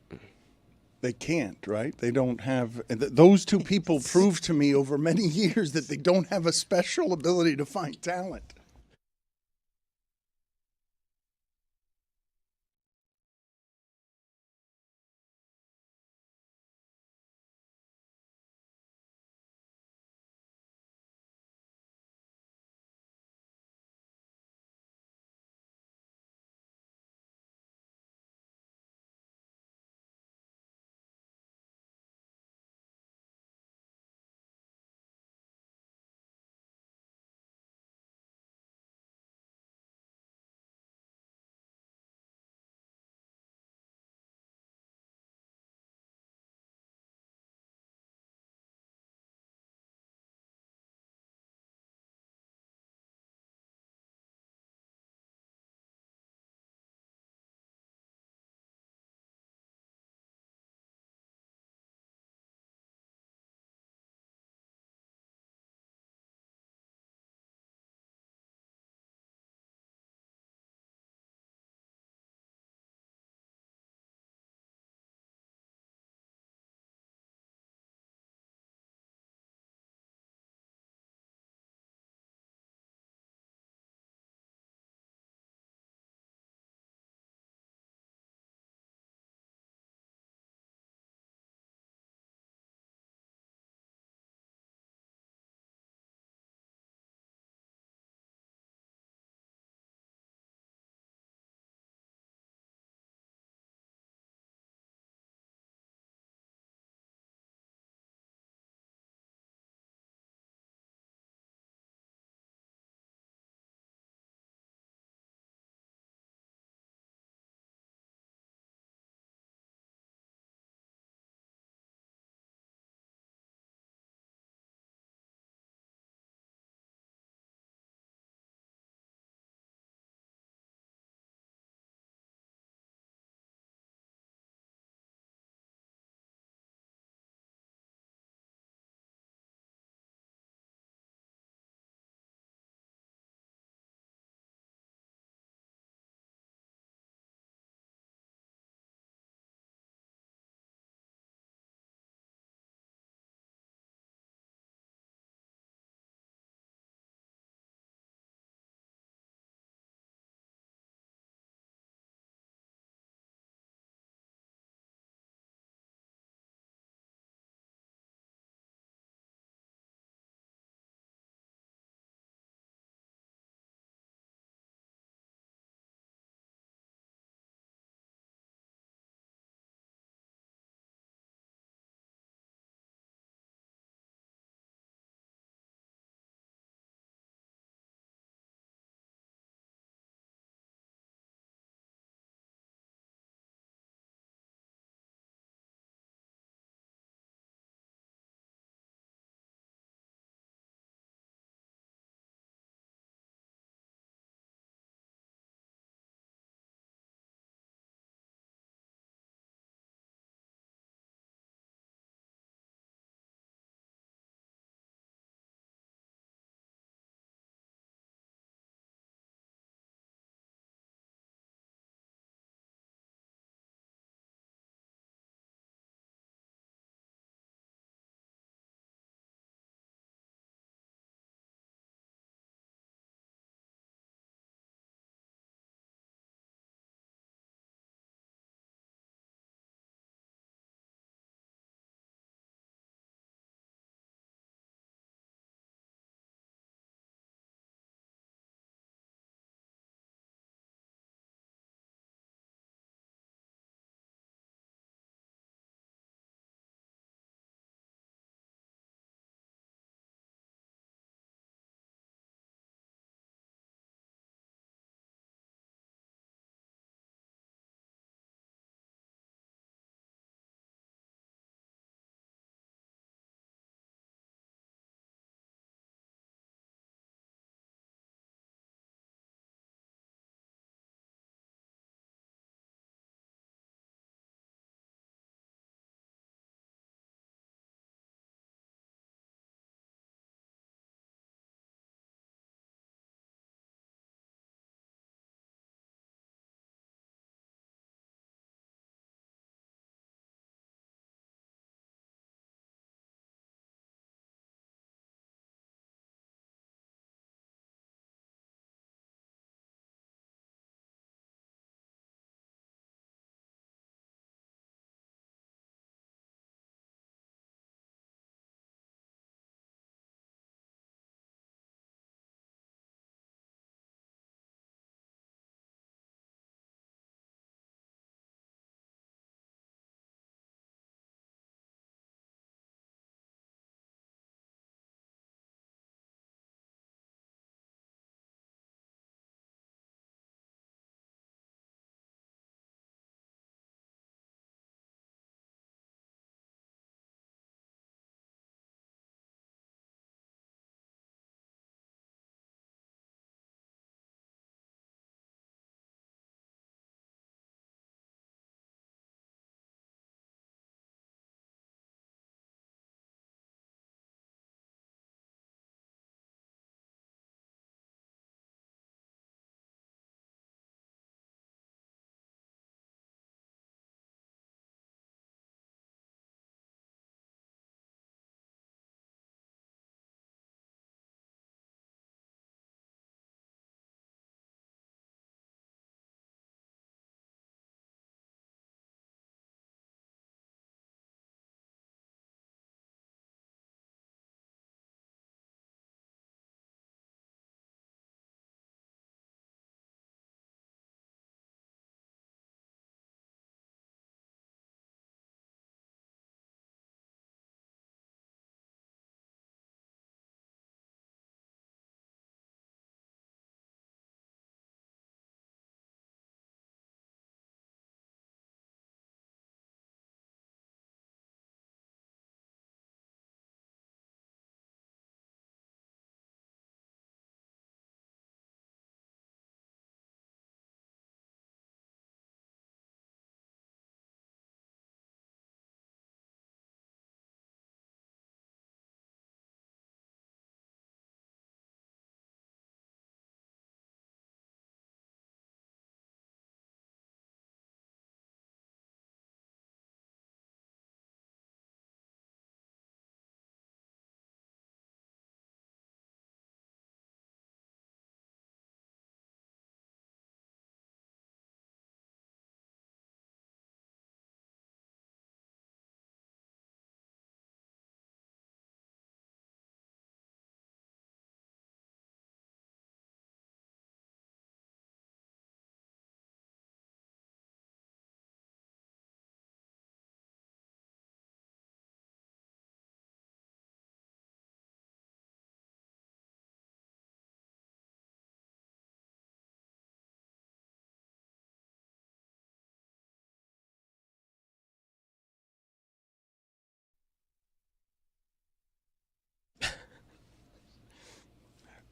They can't, right? They don't have. Those 2 people proved to me over many years that they don't have a special ability to find talent.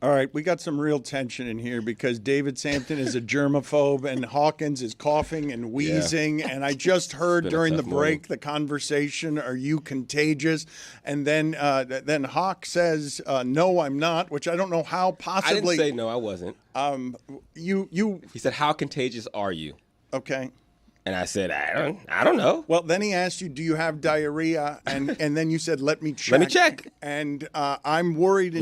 All right, we got some real tension in here because David Sampson is a germaphobe and Hawkins is coughing and wheezing. And I just heard during the break the conversation, "Are you contagious?" And then Hawk says, "No, I'm not," which I don't know how possibly. I didn't say no, I wasn't. He said, "How contagious are you?" Okay. And I said, I don't know. Well, then he asked you, "Do you have diarrhea?" And then you said, "Let me check." Let me check. And I'm worried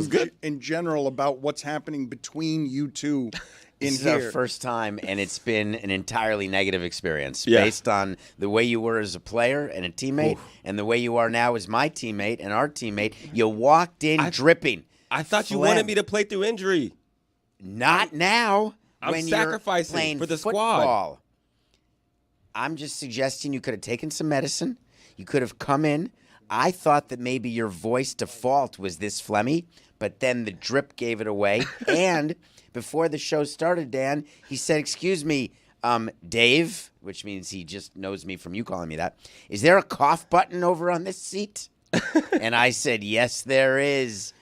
in general about what's happening between you two in This is here. our first time, and it's been an entirely negative experience Yeah. based on the way you were as a player and a teammate, and the way you are now as my teammate and our teammate. You walked in dripping. I thought you phlegm. wanted me to play through injury. Not now. I'm when sacrificing you're playing for the football. squad. I'm just suggesting you could have taken some medicine. You could have come in. I thought that maybe your voice default was this phlegmy, but then the drip gave it away. And before the show started, Dan, he said, "Excuse me, Dave," which means he just knows me from you calling me that. "Is there a cough button over on this seat?" And I said, "Yes, there is."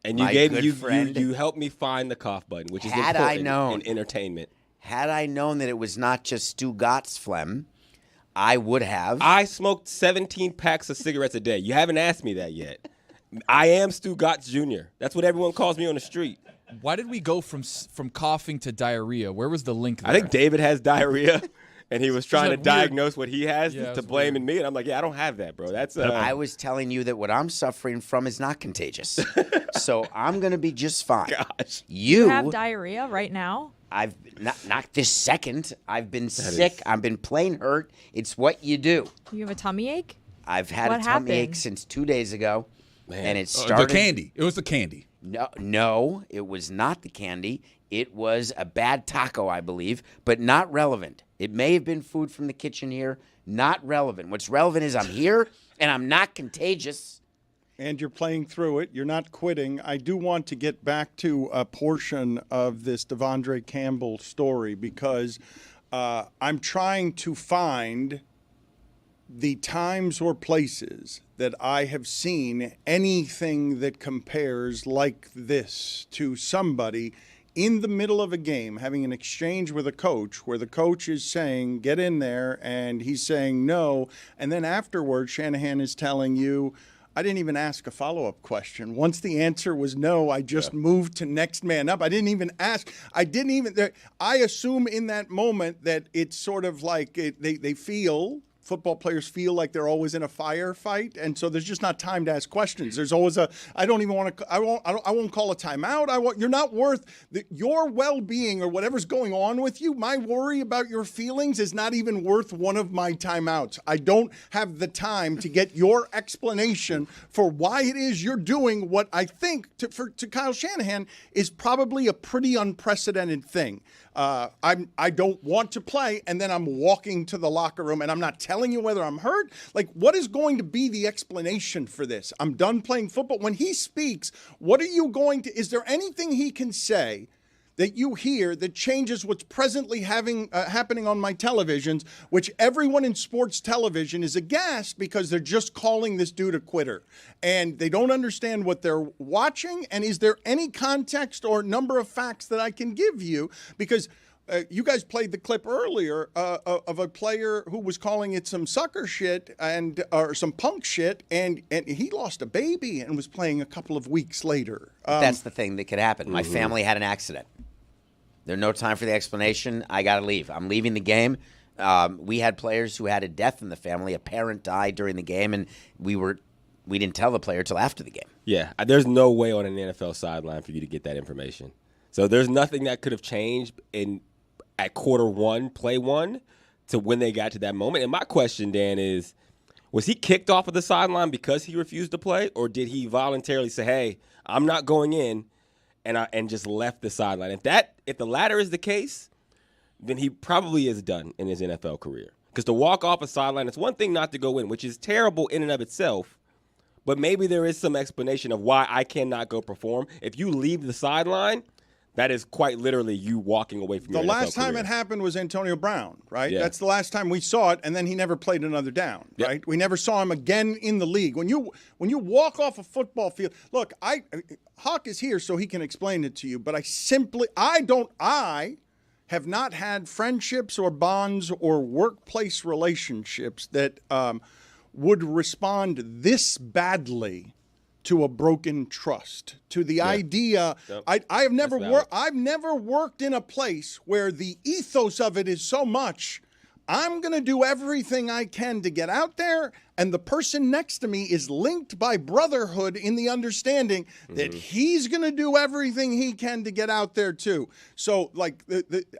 And you my gave good friend. you helped me find the cough button, which is Had I important known. in entertainment. Had I known that it was not just Stugotz phlegm, I would have. I smoked 17 packs of cigarettes a day. You haven't asked me that yet. I am Stugotz Jr. That's what everyone calls me on the street. Why did we go from coughing to diarrhea? Where was the link there? I think David has diarrhea, and he was trying to weird- diagnose what he has Yeah, to it's blaming me. And I'm like, yeah, I don't have that, bro. That's I was telling you that what I'm suffering from is not contagious. So I'm going to be just fine. Gosh. You have diarrhea right now? I've not this second. I've been sick. I've been plain hurt. It's what you do. You have a tummy ache? I've had What a tummy ache happened? since 2 days ago, and it The started. candy. It was the candy. No, it was not the candy. It was a bad taco, I believe, but not relevant. It may have been food from the kitchen here. Not relevant. What's relevant is I'm here and I'm not contagious. And you're playing through it. You're not quitting. I do want to get back to a portion of this Devondre Campbell story because I'm trying to find the times or places that I have seen anything that compares like this to somebody in the middle of a game having an exchange with a coach where the coach is saying, "Get in there," and he's saying no. And then afterwards, Shanahan is telling you, "I didn't even ask a follow-up question. Once the answer was no, I just moved to next man up. I didn't even ask. I assume in that moment that it's sort of like they feel, football players feel like they're always in a firefight, and so there's just not time to ask questions. There's always I won't call a timeout. You're not worth your well-being or whatever's going on with you. My worry about your feelings is not even worth one of my timeouts. I don't have the time to get your explanation for why it is you're doing what I think to Kyle Shanahan is probably a pretty unprecedented thing. I don't want to play, and then I'm walking to the locker room, and I'm not telling you whether I'm hurt. Like, what is going to be the explanation for this? I'm done playing football. When he speaks, what are you going to? Is there anything he can say that you hear that changes what's presently happening on my televisions, which everyone in sports television is aghast because they're just calling this dude a quitter. And they don't understand what they're watching. And is there any context or number of facts that I can give you? Because you guys played the clip earlier of a player who was calling it some sucker shit or some punk shit, and he lost a baby and was playing a couple of weeks later. That's the thing that could happen. My family had an accident. There's no time for the explanation. I got to leave. I'm leaving the game. We had players who had a death in the family. A parent died during the game, and we didn't tell the player till after the game. Yeah, there's no way on an NFL sideline for you to get that information. So there's nothing that could have changed at quarter one, play one, to when they got to that moment. And my question, Dan, is, was he kicked off of the sideline because he refused to play, or did he voluntarily say, "Hey, I'm not going in," and just left the sideline? If the latter is the case, then he probably is done in his NFL career. Because to walk off a sideline, it's one thing not to go in, which is terrible in and of itself, but maybe there is some explanation of why I cannot go perform. If you leave the sideline, That is quite literally you walking away from the your NFL last time career. it happened was Antonio Brown, right? Yeah. That's the last time we saw it, and then he never played another down, right? We never saw him again in the league. When you walk off a football field, look, Hawk is here so he can explain it to you, but I have not had friendships or bonds or workplace relationships that would respond this badly to a broken trust, to the idea. I've never worked in a place where the ethos of it is so much, I'm going to do everything I can to get out there, and the person next to me is linked by brotherhood in the understanding that he's going to do everything he can to get out there too. So, like,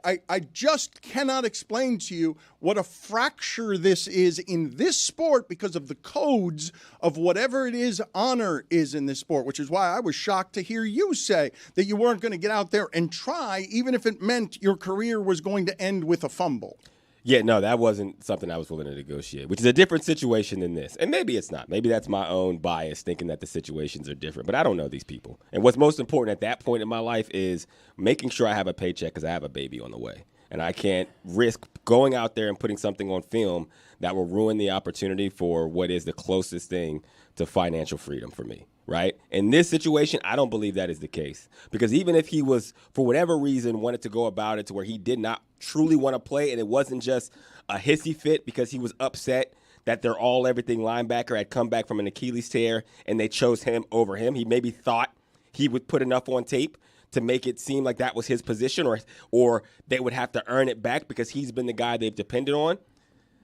I just cannot explain to you what a fracture this is in this sport because of the codes of whatever it is honor is in this sport, which is why I was shocked to hear you say that you weren't going to get out there and try, even if it meant your career was going to end with a fumble. Yeah, no, that wasn't something I was willing to negotiate, which is a different situation than this. And maybe it's not. Maybe that's my own bias thinking that the situations are different. But I don't know these people. And what's most important at that point in my life is making sure I have a paycheck because I have a baby on the way. And I can't risk going out there and putting something on film that will ruin the opportunity for what is the closest thing to financial freedom for me. Right? In this situation, I don't believe that is the case. Because even if he was, for whatever reason, wanted to go about it to where he did not truly want to play, and it wasn't just a hissy fit because he was upset that their all-everything linebacker had come back from an Achilles tear and they chose him over him. He maybe thought he would put enough on tape to make it seem like that was his position, or they would have to earn it back because he's been the guy they've depended on.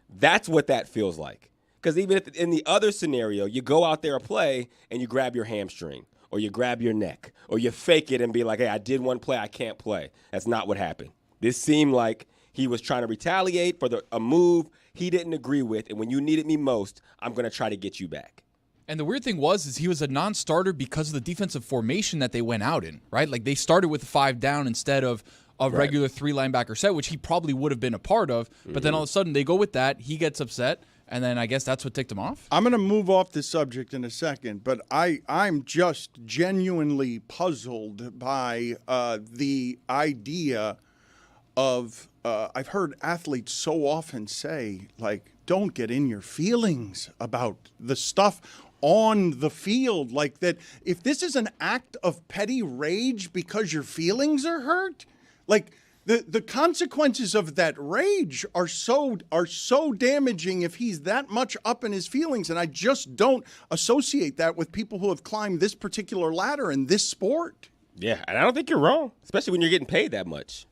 That's what that feels like. Because even if in the other scenario, you go out there and play and you grab your hamstring or you grab your neck or you fake it and be like, hey, I did one play, I can't play. That's not what happened. This seemed like he was trying to retaliate for a move he didn't agree with, and when you needed me most, I'm going to try to get you back. And the weird thing is he was a non-starter because of the defensive formation that they went out in, right? Like they started with 5 down instead of a regular 3 linebacker set, which he probably would have been a part of. But then all of a sudden they go with that, he gets upset. And then I guess that's what ticked him off? I'm going to move off this subject in a second, but I'm just genuinely puzzled by the idea of I've heard athletes so often say, like, don't get in your feelings about the stuff on the field. Like that, if this is an act of petty rage because your feelings are hurt, like – The consequences of that rage are so damaging if he's that much up in his feelings, and I just don't associate that with people who have climbed this particular ladder in this sport. Yeah, and I don't think you're wrong, especially when you're getting paid that much.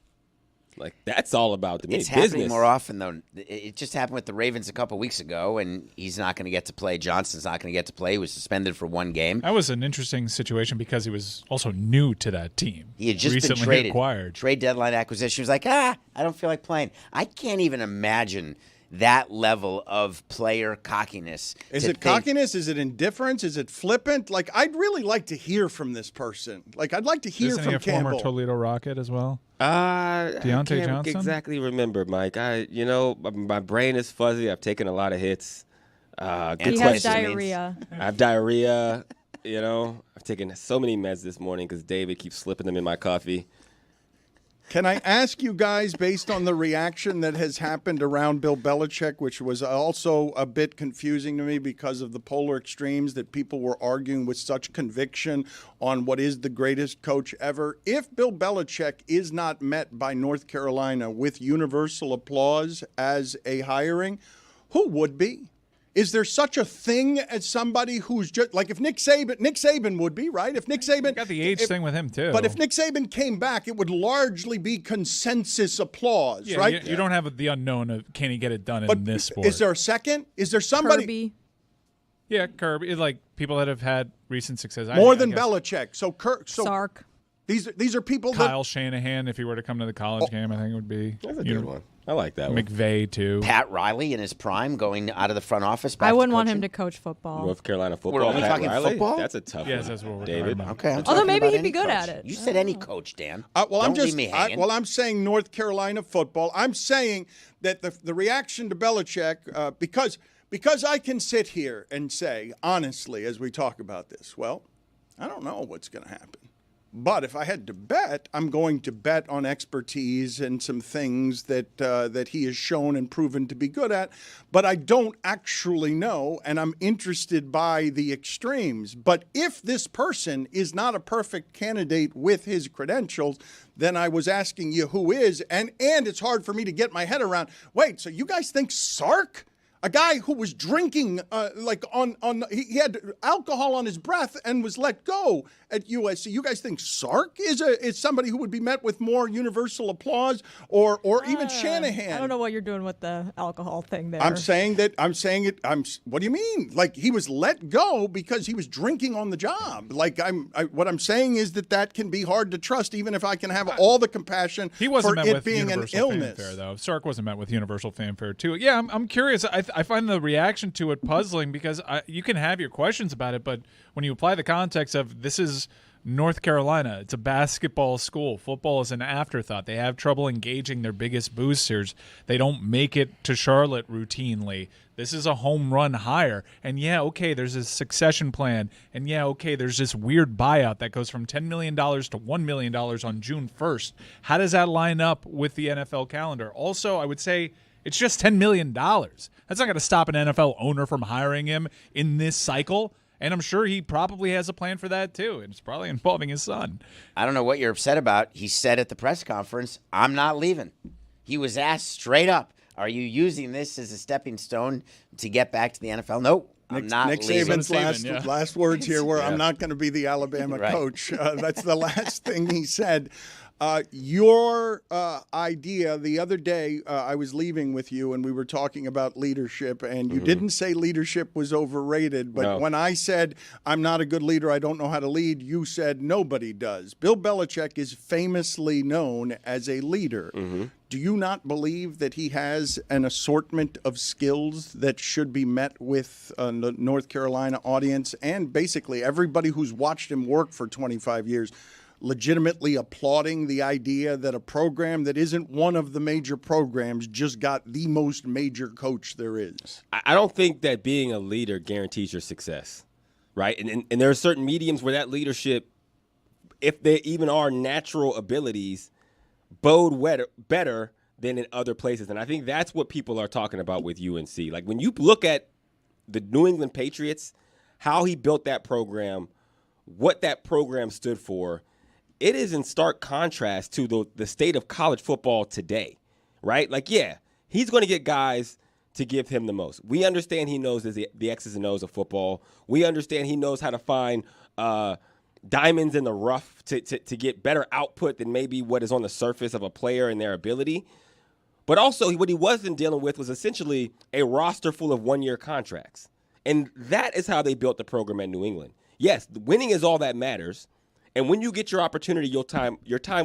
Like, that's all about, to me, it's business. happening more often, though. It just happened with the Ravens a couple weeks ago, and he's not going to get to play. Johnson's not going to get to play. He was suspended for 1 game. That was an interesting situation because he was also new to that team. He had just recently been traded. Acquired. Trade deadline acquisition. He was like, I don't feel like playing. I can't even imagine that level of player cockiness. Is it cockiness? Is it indifference? Is it flippant? Like, I'd really like to hear from this person. Like, I'd like to hear Isn't from he a Campbell. Former Toledo Rocket as well? Deontay I can't Johnson? Exactly remember, Mike. My brain is fuzzy. I've taken a lot of hits. He has diarrhea. I have diarrhea. I've taken so many meds this morning because David keeps slipping them in my coffee. Can I ask you guys, based on the reaction that has happened around Bill Belichick, which was also a bit confusing to me because of the polar extremes that people were arguing with such conviction on what is the greatest coach ever, if Bill Belichick is not met by North Carolina with universal applause as a hiring, who would be? Is there such a thing as somebody who's just like if Nick Saban would be, right? If Nick Saban got the age thing with him too. But if Nick Saban came back, it would largely be consensus applause, right? You don't have the unknown of can he get it done in this sport. Is there a second? Is there somebody? Kirby. Yeah, Kirby. Like people that have had recent success. More than Belichick. So Sark. These are people Kyle Shanahan, if he were to come to the college game, I think it would be. That's a good one. I like that one. McVay, too. Pat Riley in his prime going out of the front office. I wouldn't want him to coach football. North Carolina football. We're only Pat talking Riley? football? That's a tough one. That's what we're David. talking about. Okay. Although maybe he'd be good at it. You said any coach, Dan. Well, Don't leave me hanging. I'm saying North Carolina football. I'm saying that the reaction to Belichick, because I can sit here and say, honestly, as we talk about this, well, I don't know what's going to happen. But if I had to bet, I'm going to bet on expertise and some things that he has shown and proven to be good at. But I don't actually know, and I'm interested by the extremes. But if this person is not a perfect candidate with his credentials, then I was asking you who is, and it's hard for me to get my head around. Wait, so you guys think Sark? A guy who was drinking, he had alcohol on his breath and was let go at USC. You guys think Sark is somebody who would be met with more universal applause, or even Shanahan? I don't know what you're doing with the alcohol thing there. I'm saying it. What do you mean? Like, he was let go because he was drinking on the job. Like, what I'm saying is that can be hard to trust, even if I can have all the compassion he wasn't for met it with being an illness. Fanfare, though. Sark wasn't met with universal fanfare too. Yeah, I'm curious. I find the reaction to it puzzling because you can have your questions about it, but when you apply the context of this is North Carolina, it's a basketball school. Football is an afterthought. They have trouble engaging their biggest boosters. They don't make it to Charlotte routinely. This is a home run hire. And yeah, okay, there's a succession plan. And yeah, okay, there's this weird buyout that goes from $10 million to $1 million on June 1st. How does that line up with the NFL calendar? Also, I would say it's just $10 million. That's not going to stop an NFL owner from hiring him in this cycle. And I'm sure he probably has a plan for that, too. And it's probably involving his son. I don't know what you're upset about. He said at the press conference, I'm not leaving. He was asked straight up, are you using this as a stepping stone to get back to the NFL? Nope. I'm not Nick leaving. Saban's last words here were, I'm not going to be the Alabama coach. That's the last thing he said. Your idea the other day, I was leaving with you and we were talking about leadership, and you didn't say leadership was overrated, but when I said I'm not a good leader, I don't know how to lead, you said nobody does. Bill Belichick is famously known as a leader. Do you not believe that he has an assortment of skills that should be met with the North Carolina audience and basically everybody who's watched him work for 25 years? Legitimately applauding the idea that a program that isn't one of the major programs just got the most major coach there is? I don't think that being a leader guarantees your success, right? And there are certain mediums where that leadership, if they even are natural abilities, bode better than in other places. And I think that's what people are talking about with UNC. Like, when you look at the New England Patriots, how he built that program, what that program stood for, it is in stark contrast to the state of college football today, right? Like, yeah, he's going to get guys to give him the most. We understand he knows the X's and O's of football. We understand he knows how to find diamonds in the rough to get better output than maybe what is on the surface of a player and their ability. But also, what he wasn't dealing with was essentially a roster full of one-year contracts. And that is how they built the program at New England. Yes, winning is all that matters. And when you get your opportunity, your time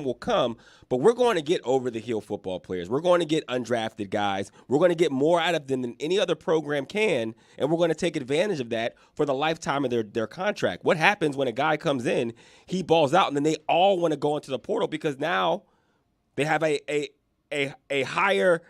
will come. But we're going to get over-the-hill football players. We're going to get undrafted guys. We're going to get more out of them than any other program can, and we're going to take advantage of that for the lifetime of their contract. What happens when a guy comes in, he balls out, and then they all want to go into the portal because now they have a higher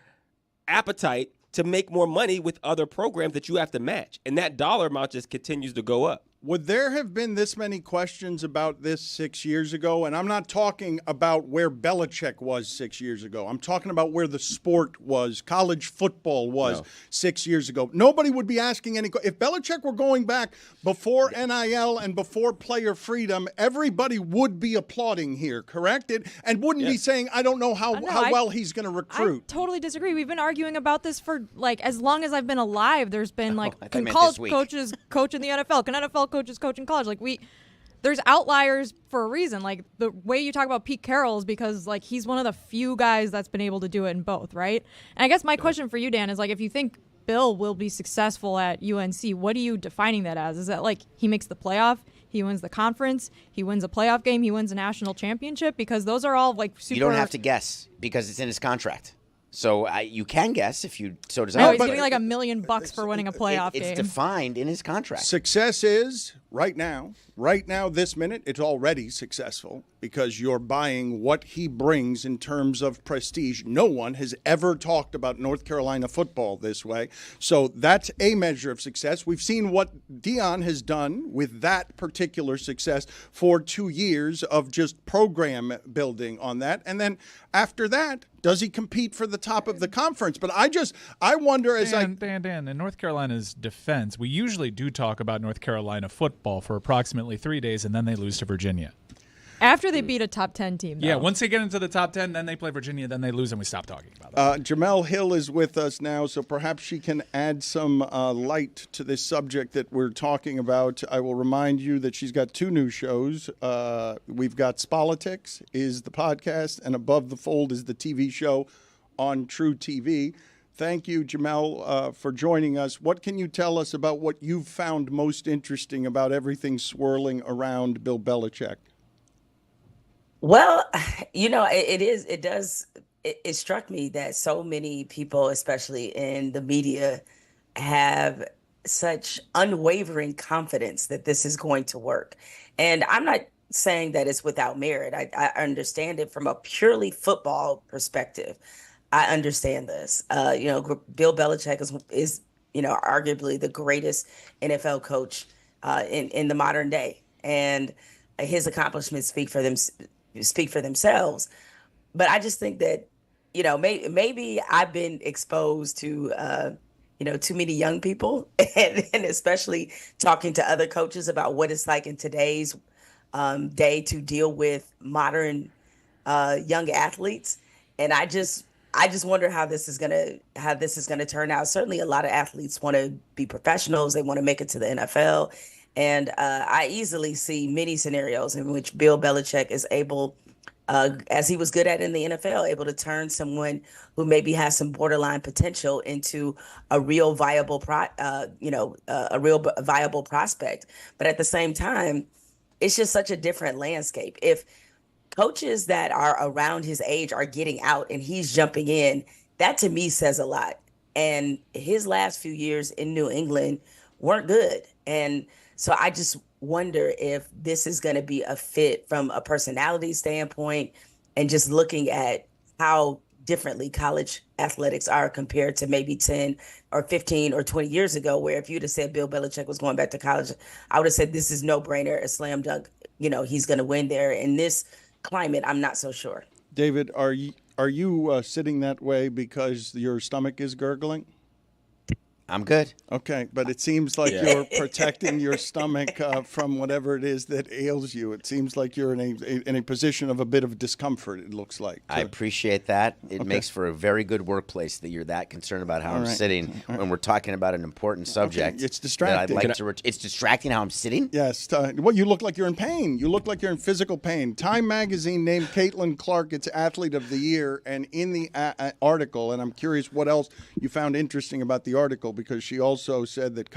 appetite to make more money with other programs that you have to match. And that dollar amount just continues to go up. Would there have been this many questions about this 6 years ago? And I'm not talking about where Belichick was 6 years ago. I'm talking about where the sport was, college football was 6 years ago. Nobody would be asking any – if Belichick were going back before NIL and before player freedom, everybody would be applauding here, correct? And wouldn't be saying, I don't know how well he's going to recruit. I totally disagree. We've been arguing about this for, like, as long as I've been alive. There's been, can college coaches coach in the NFL? Can NFL coaches coach in college? Like, there's outliers for a reason. Like, the way you talk about Pete Carroll is because, like, he's one of the few guys that's been able to do it in both, right? And I guess my question for you, Dan, is, like, if you think Bill will be successful at UNC, what are you defining that as? Is that, like, he makes the playoff, he wins the conference, he wins a playoff game, he wins a national championship? Because those are all, like, super... You don't have to guess because it's in his contract. So you can guess if you so desire. No, he's getting like $1 million for winning a playoff game. It's defined in his contract. Success is, right now, right now, this minute, it's already successful because you're buying what he brings in terms of prestige. No one has ever talked about North Carolina football this way. So that's a measure of success. We've seen what Deion has done with that particular success for 2 years of just program building on that. And then after that, does he compete for the top of the conference? But I wonder as Dan, in North Carolina's defense, we usually do talk about North Carolina football for approximately 3 days, and then they lose to Virginia. After they beat a top 10 team, though. Yeah, once they get into the top 10, then they play Virginia, then they lose, and we stop talking about that. Jamel Hill is with us now, so perhaps she can add some light to this subject that we're talking about. I will remind you that she's got 2 new shows. We've got Spolitics is the podcast, and Above the Fold is the TV show on True TV. Thank you, Jamel, for joining us. What can you tell us about what you've found most interesting about everything swirling around Bill Belichick? Well, it struck me that so many people, especially in the media, have such unwavering confidence that this is going to work. And I'm not saying that it's without merit. I understand it from a purely football perspective. I understand this. Bill Belichick is arguably the greatest NFL coach in the modern day. And his accomplishments speak for themselves. But I just think that, maybe I've been exposed to, too many young people and especially talking to other coaches about what it's like in today's day to deal with modern young athletes. And I just wonder how this is gonna turn out. Certainly a lot of athletes want to be professionals. They want to make it to the NFL. And I easily see many scenarios in which Bill Belichick is able, as he was good at in the NFL, able to turn someone who maybe has some borderline potential into a real viable prospect. But at the same time, it's just such a different landscape. If coaches that are around his age are getting out and he's jumping in, that to me says a lot. And his last few years in New England weren't good. And so I just wonder if this is going to be a fit from a personality standpoint and just looking at how differently college athletics are compared to maybe 10 or 15 or 20 years ago, where if you'd have said Bill Belichick was going back to college, I would have said this is no brainer, a slam dunk. He's going to win there. In this climate, I'm not so sure. David, are you sitting that way because your stomach is gurgling? I'm good. Okay, but it seems like you're protecting your stomach from whatever it is that ails you. It seems like you're in a position of a bit of discomfort, it looks like. I appreciate that. It makes for a very good workplace that you're that concerned about how I'm sitting when we're talking about an important subject. Okay. It's distracting. It's distracting how I'm sitting? Yes. Well, you look like you're in pain. You look like you're in physical pain. Time Magazine named Caitlin Clark its Athlete of the Year, and in the article, and I'm curious what else you found interesting about the article, because she also said that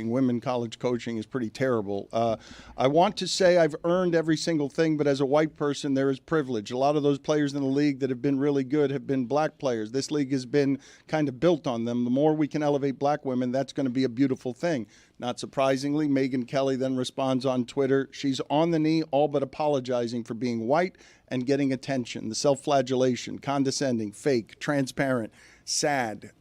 women college coaching is pretty terrible. I want to say I've earned every single thing, but as a white person, there is privilege. A lot of those players in the league that have been really good have been black players. This league has been kind of built on them. The more we can elevate black women, that's going to be a beautiful thing. Not surprisingly, Megyn Kelly then responds on Twitter. She's on the knee, all but apologizing for being white and getting attention. The self-flagellation, condescending, fake, transparent, sad.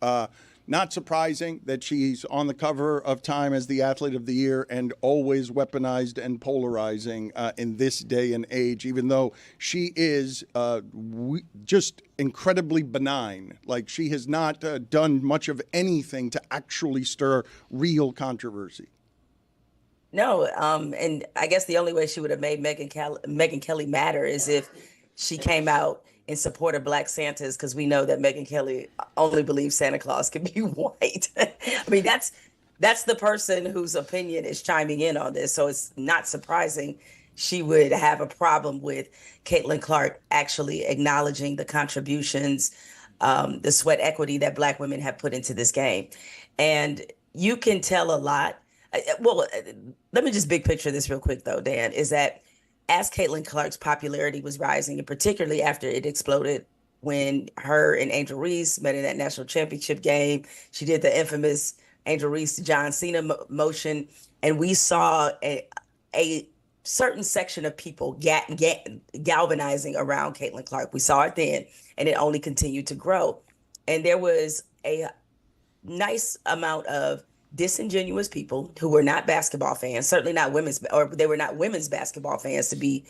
Not surprising that she's on the cover of Time as the Athlete of the Year and always weaponized and polarizing in this day and age, even though she is just incredibly benign. Like, she has not done much of anything to actually stir real controversy. No, and I guess the only way she would have made Megyn Kelly matter is if she came out in support of Black Santas, because we know that Megyn Kelly only believes Santa Claus can be white. I mean, that's the person whose opinion is chiming in on this. So it's not surprising she would have a problem with Caitlin Clark actually acknowledging the contributions, the sweat equity that Black women have put into this game. And you can tell a lot. Well, let me just big picture this real quick, though, Dan, is that as Caitlin Clark's popularity was rising, and particularly after it exploded when her and Angel Reese met in that national championship game, she did the infamous Angel Reese to John Cena motion, and we saw a certain section of people galvanizing around Caitlin Clark. We saw it then, and it only continued to grow. And there was a nice amount of disingenuous people who were not basketball fans, certainly not they were not women's basketball fans, to be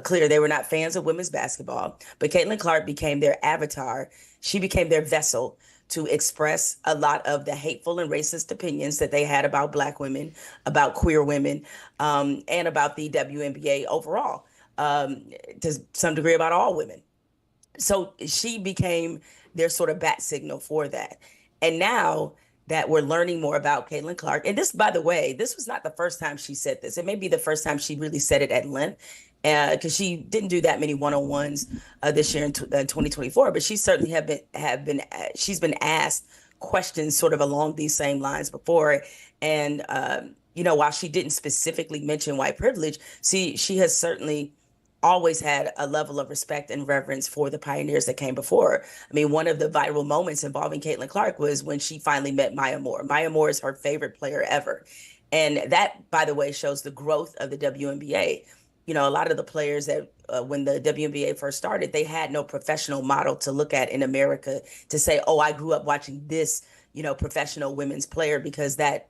clear. They were not fans of women's basketball. But Caitlin Clark became their avatar. She became their vessel to express a lot of the hateful and racist opinions that they had about Black women, about queer women, and about the WNBA overall, to some degree about all women. So she became their sort of bat signal for that. And now that we're learning more about Caitlin Clark, and this, by the way, this was not the first time she said this. It may be the first time she really said it at length, because she didn't do that many one-on-ones this year in 2024. But she certainly she's been asked questions sort of along these same lines before. And while she didn't specifically mention white privilege, she has certainly always had a level of respect and reverence for the pioneers that came before her. I mean, one of the viral moments involving Caitlin Clark was when she finally met Maya Moore. Maya Moore is her favorite player ever. And that, by the way, shows the growth of the WNBA. A lot of the players that when the WNBA first started, they had no professional model to look at in America to say, oh, I grew up watching this, professional women's player, because that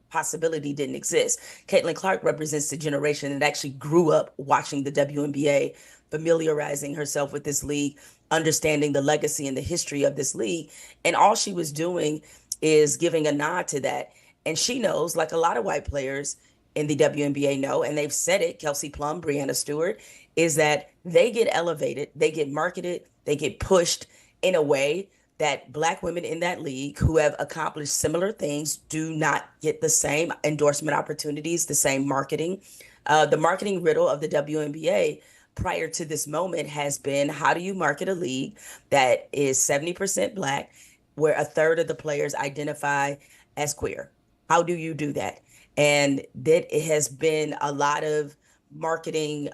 possibility didn't exist. Caitlin Clark represents the generation that actually grew up watching the WNBA, familiarizing herself with this league, understanding the legacy and the history of this league. And all she was doing is giving a nod to that. And she knows, like a lot of white players in the WNBA know, and they've said it, Kelsey Plum, Breanna Stewart, is that they get elevated, they get marketed, they get pushed in a way that Black women in that league who have accomplished similar things do not get the same endorsement opportunities, the same marketing. The marketing riddle of the WNBA prior to this moment has been, how do you market a league that is 70% Black, where a third of the players identify as queer? How do you do that? And that it has been a lot of marketing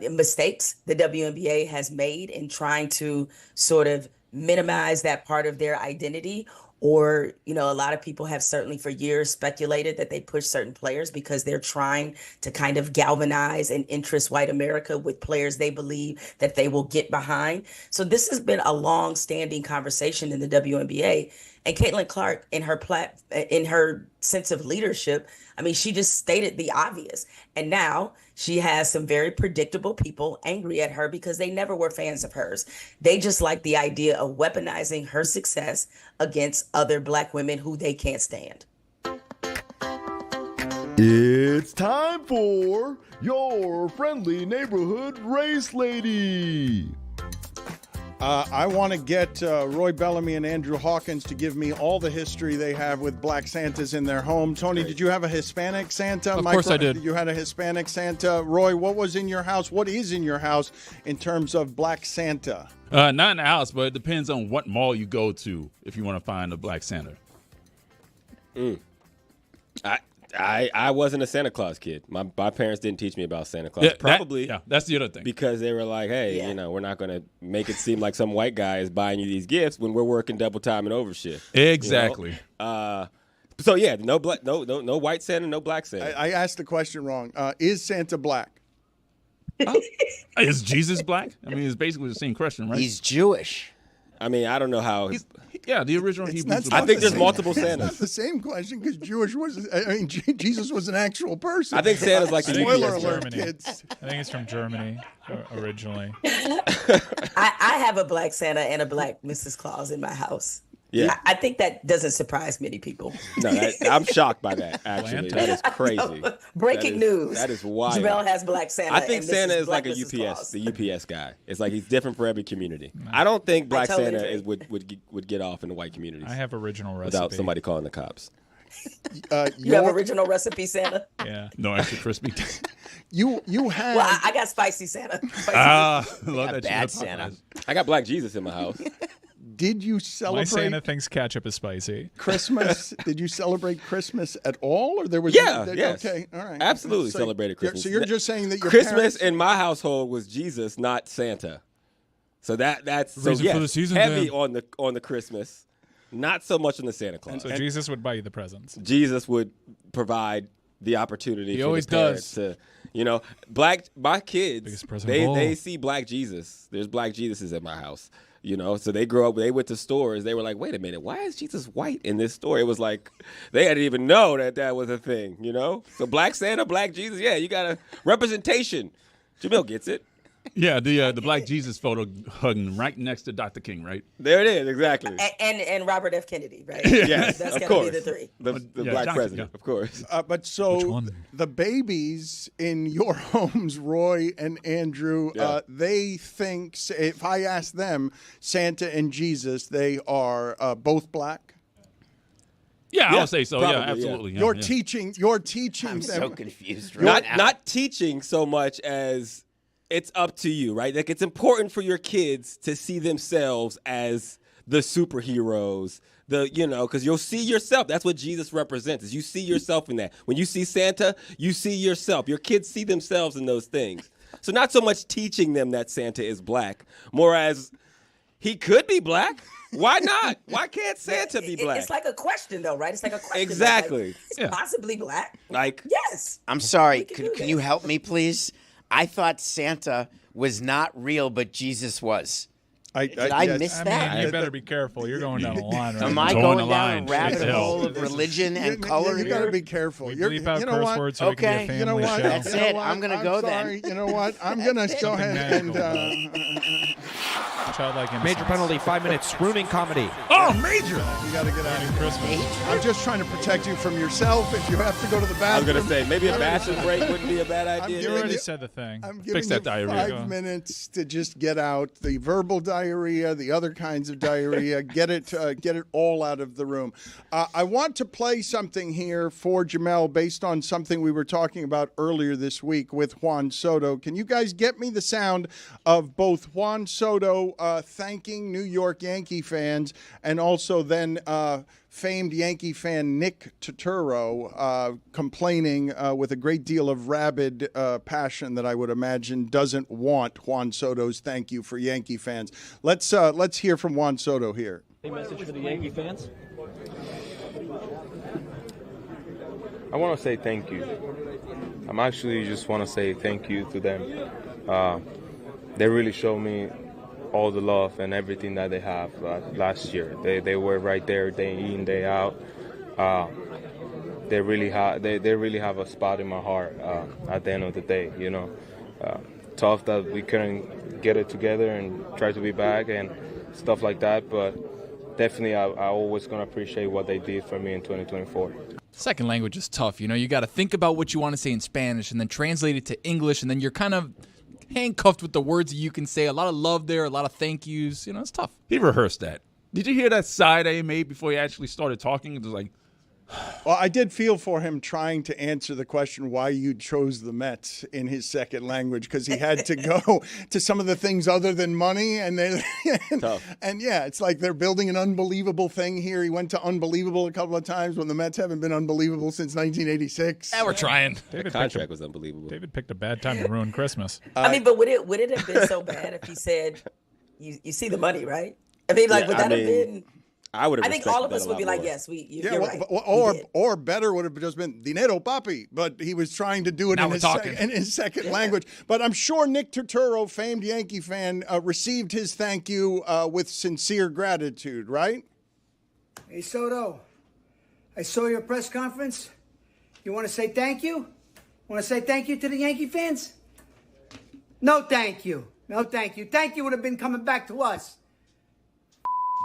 mistakes the WNBA has made in trying to sort of minimize that part of their identity. Or, a lot of people have certainly for years speculated that they push certain players because they're trying to kind of galvanize and interest white America with players they believe that they will get behind. So this has been a long-standing conversation in the WNBA. And Caitlin Clark, in her sense of leadership, I mean, she just stated the obvious. And now she has some very predictable people angry at her because they never were fans of hers. They just like the idea of weaponizing her success against other Black women who they can't stand. It's time for your friendly neighborhood race lady. I want to get Roy Bellamy and Andrew Hawkins to give me all the history they have with Black Santas in their home. Tony, did you have a Hispanic Santa? Of course I did. You had a Hispanic Santa. Roy, what was in your house? What is in your house in terms of Black Santa? Not in the house, but it depends on what mall you go to if you want to find a Black Santa. I wasn't a Santa Claus kid. My parents didn't teach me about Santa Claus. Probably. That's the other thing. Because they were like, hey, we're not going to make it seem like some white guy is buying you these gifts when we're working double time and overshift. Exactly. So yeah, no white Santa, no Black Santa. I asked the question wrong. Is Santa black? Is Jesus black? I mean, it's basically the same question, right? He's Jewish. I mean, I don't know how. The original Hebrew. I think there's multiple Santas. It's not the same question because Jesus was an actual person. I think Santa's like the spoiler alert, kids. I think it's from Germany originally. I have a Black Santa and a Black Mrs. Claus in my house. Yeah, I think that doesn't surprise many people. No, I'm shocked by that. Actually, that is crazy. Breaking news. That is wild. Jamel has Black Santa. I think Santa is like a Mrs. UPS, Claus. the UPS guy. It's like he's different for every community. I don't think Black Santa would get off in the white communities. I have original recipe without somebody calling the cops. You have original recipe Santa? Yeah. No extra crispy. You had. Well, I got spicy Santa. Love that bad Santa. I got Black Jesus in my house. Did you celebrate? My Santa thinks ketchup is spicy. Christmas? Did you celebrate Christmas at all, or there was? Yes. Okay. All right. Absolutely celebrated Christmas. So you're just saying that your Christmas parents... in my household was Jesus, not Santa. So that's for the season, heavy on the Christmas, not so much on the Santa Claus. So Jesus would buy you the presents. Jesus would provide the opportunity He for always the parents does. to, my kids, they see Black Jesus. There's Black Jesuses at my house. So they grew up, they went to stores. They were like, wait a minute, why is Jesus white in this store? It was like, they didn't even know that was a thing, So Black Santa, Black Jesus, yeah, you got a representation. Jamil gets it. Yeah, the Black Jesus photo hugging right next to Dr. King, right? There it is, exactly. And Robert F. Kennedy, right? Yes, That's of got to course. be the three. The Black Johnson, president, of course. But so the babies in your homes, Roy and Andrew, they think, if I ask them, Santa and Jesus, they are both black? Yeah, I'll say so. Probably, yeah, absolutely. Yeah. You're teaching I'm them. so confused right now. Not teaching so much as it's up to you, right? Like, it's important for your kids to see themselves as the superheroes, because you'll see yourself. That's what Jesus represents, is you see yourself in that. When you see Santa, you see yourself. Your kids see themselves in those things. So not so much teaching them that Santa is black, more as he could be black. Why not? Why can't Santa be black? It's like a question, though, right? It's like a question. Exactly. It's possibly black. Like, yes. I'm sorry. Can you help me, please? I thought Santa was not real, but Jesus was. Did I miss that? You better be careful. You're going down a line. Right? Am I going down a rabbit hole of religion and color? You got to be careful. We bleep out curse words so okay. we can be a family show. That's it. I'm going to go sorry. then. You know what? I'm going to go ahead and... Childlike innocence. Major penalty, 5 minutes, swooning comedy. Oh, major! You got to get out of Christmas. I'm just trying to protect you from yourself. If you have to go to the bathroom... I was going to say, maybe a bathroom break wouldn't be a bad idea. You already said the thing. I'm giving Fix that you diarrhea. 5 minutes to just get out the verbal diarrhea, the other kinds of diarrhea. Get it all out of the room. I want to play something here for Jamel based on something we were talking about earlier this week with Juan Soto. Can you guys get me the sound of both Juan Soto thanking New York Yankee fans and also then famed Yankee fan Nick Turturro complaining with a great deal of rabid passion that I would imagine doesn't want Juan Soto's thank you for Yankee fans. Let's hear from Juan Soto here. Any message for the Yankee fans? I want to say thank you. I'm actually just want to say thank you to them. They really showed me all the love and everything that they have last year. They were right there day in, day out. They really have a spot in my heart at the end of the day. Tough that we couldn't get it together and try to be back and stuff like that, but definitely I always gonna appreciate what they did for me in 2024. Second language is tough. You got to think about what you want to say in Spanish and then translate it to English, and then you're kind of handcuffed with the words that you can say. A lot of love there, a lot of thank yous. It's tough. He rehearsed that. Did you hear that side he made before he actually started talking? It was like... Well, I did feel for him trying to answer the question why you chose the Mets in his second language, because he had to go to some of the things other than money. And yeah, it's like they're building an unbelievable thing here. He went to unbelievable a couple of times when the Mets haven't been unbelievable since 1986. Yeah, we're trying. The contract was unbelievable. David picked a bad time to ruin Christmas. But would it have been so bad if he said, "You see the money, right?" Would that have been? I would have. I think all of us would be like, "Yes, you're right." Or better would have just been dinero papi, but he was trying to do it in his second language. But I'm sure Nick Turturro, famed Yankee fan, received his thank you with sincere gratitude, right? Hey Soto, I saw your press conference. You want to say thank you? Want to say thank you to the Yankee fans? No, thank you. No, thank you. Thank you would have been coming back to us.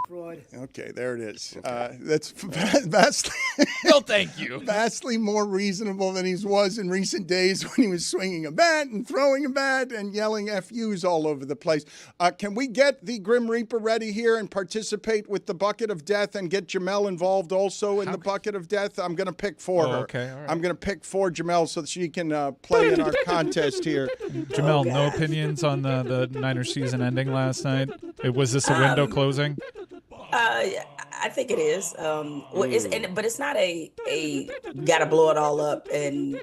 Fraud. Okay, there it is. That's vastly, no, thank you. Vastly more reasonable than he was in recent days when he was swinging a bat and throwing a bat and yelling FUs all over the place. Can we get the Grim Reaper ready here and participate with the bucket of death and get Jamel involved also in the bucket of death? I'm going to pick for her. Okay, all right. I'm going to pick for Jamel so that she can play in our contest here. Jamel, no opinions on the Niners season ending last night? Was this a window closing? I think it is. But it's not a gotta blow it all up and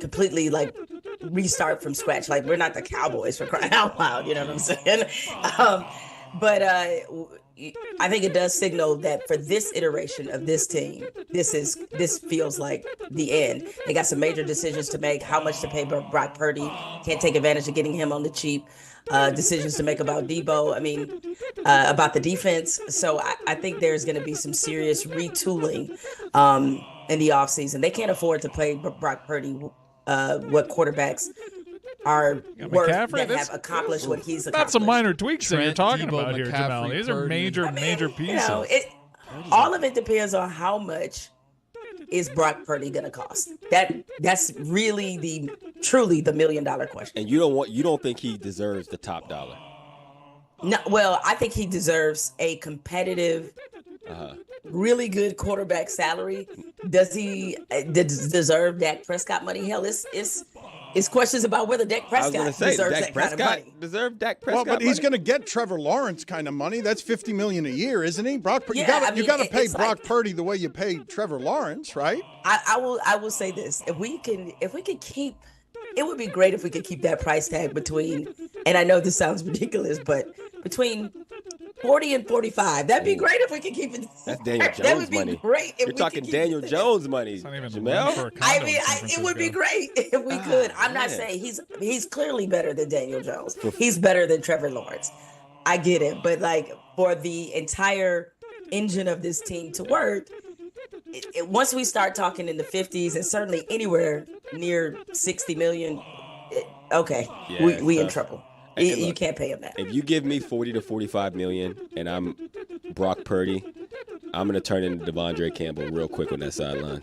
completely like restart from scratch. Like, we're not the Cowboys, for crying out loud. You know what I'm saying? But I think it does signal that for this iteration of this team, this feels like the end. They got some major decisions to make. How much to pay Brock Purdy? Can't take advantage of getting him on the cheap. Decisions to make about Debo. I mean, about the defense. So I think there's going to be some serious retooling in the offseason. They can't afford to play Brock Purdy. What quarterbacks are worth that have accomplished what he's accomplished. That's some minor tweaks that you're talking about here, Jamal. These are major pieces. All of it depends on how much is Brock Purdy going to cost. That's really truly the $1 million question. And you don't think he deserves the top dollar? No, well, I think he deserves a competitive, really good quarterback salary. Does he deserve Dak Prescott money? Hell, it's questions about whether Dak Prescott deserves that kind of money. Deserve Dak Prescott Well, but he's money? going to get Trevor Lawrence kind of money. That's $50 million a year, isn't he? Brock, you Yeah, got to pay it's Brock like- Purdy the way you pay Trevor Lawrence, right? I will say this: if we could keep, it would be great if we could keep that price tag between. And I know this sounds ridiculous, but between 40 and 45. That'd be great if we could keep it. That's Daniel That Jones would be money. great if You're we talking could keep Daniel it. Jones money, Jamel. I mean, it would be great if we could. I'm not saying he's clearly better than Daniel Jones. He's better than Trevor Lawrence. I get it, but like for the entire engine of this team to work, once we start talking in the 50s and certainly anywhere near 60 million, okay, Yeah, we in tough. trouble. And You look, can't pay him that. If you give me 40 to 45 million and I'm Brock Purdy, I'm gonna turn into Devondre Campbell real quick on that sideline.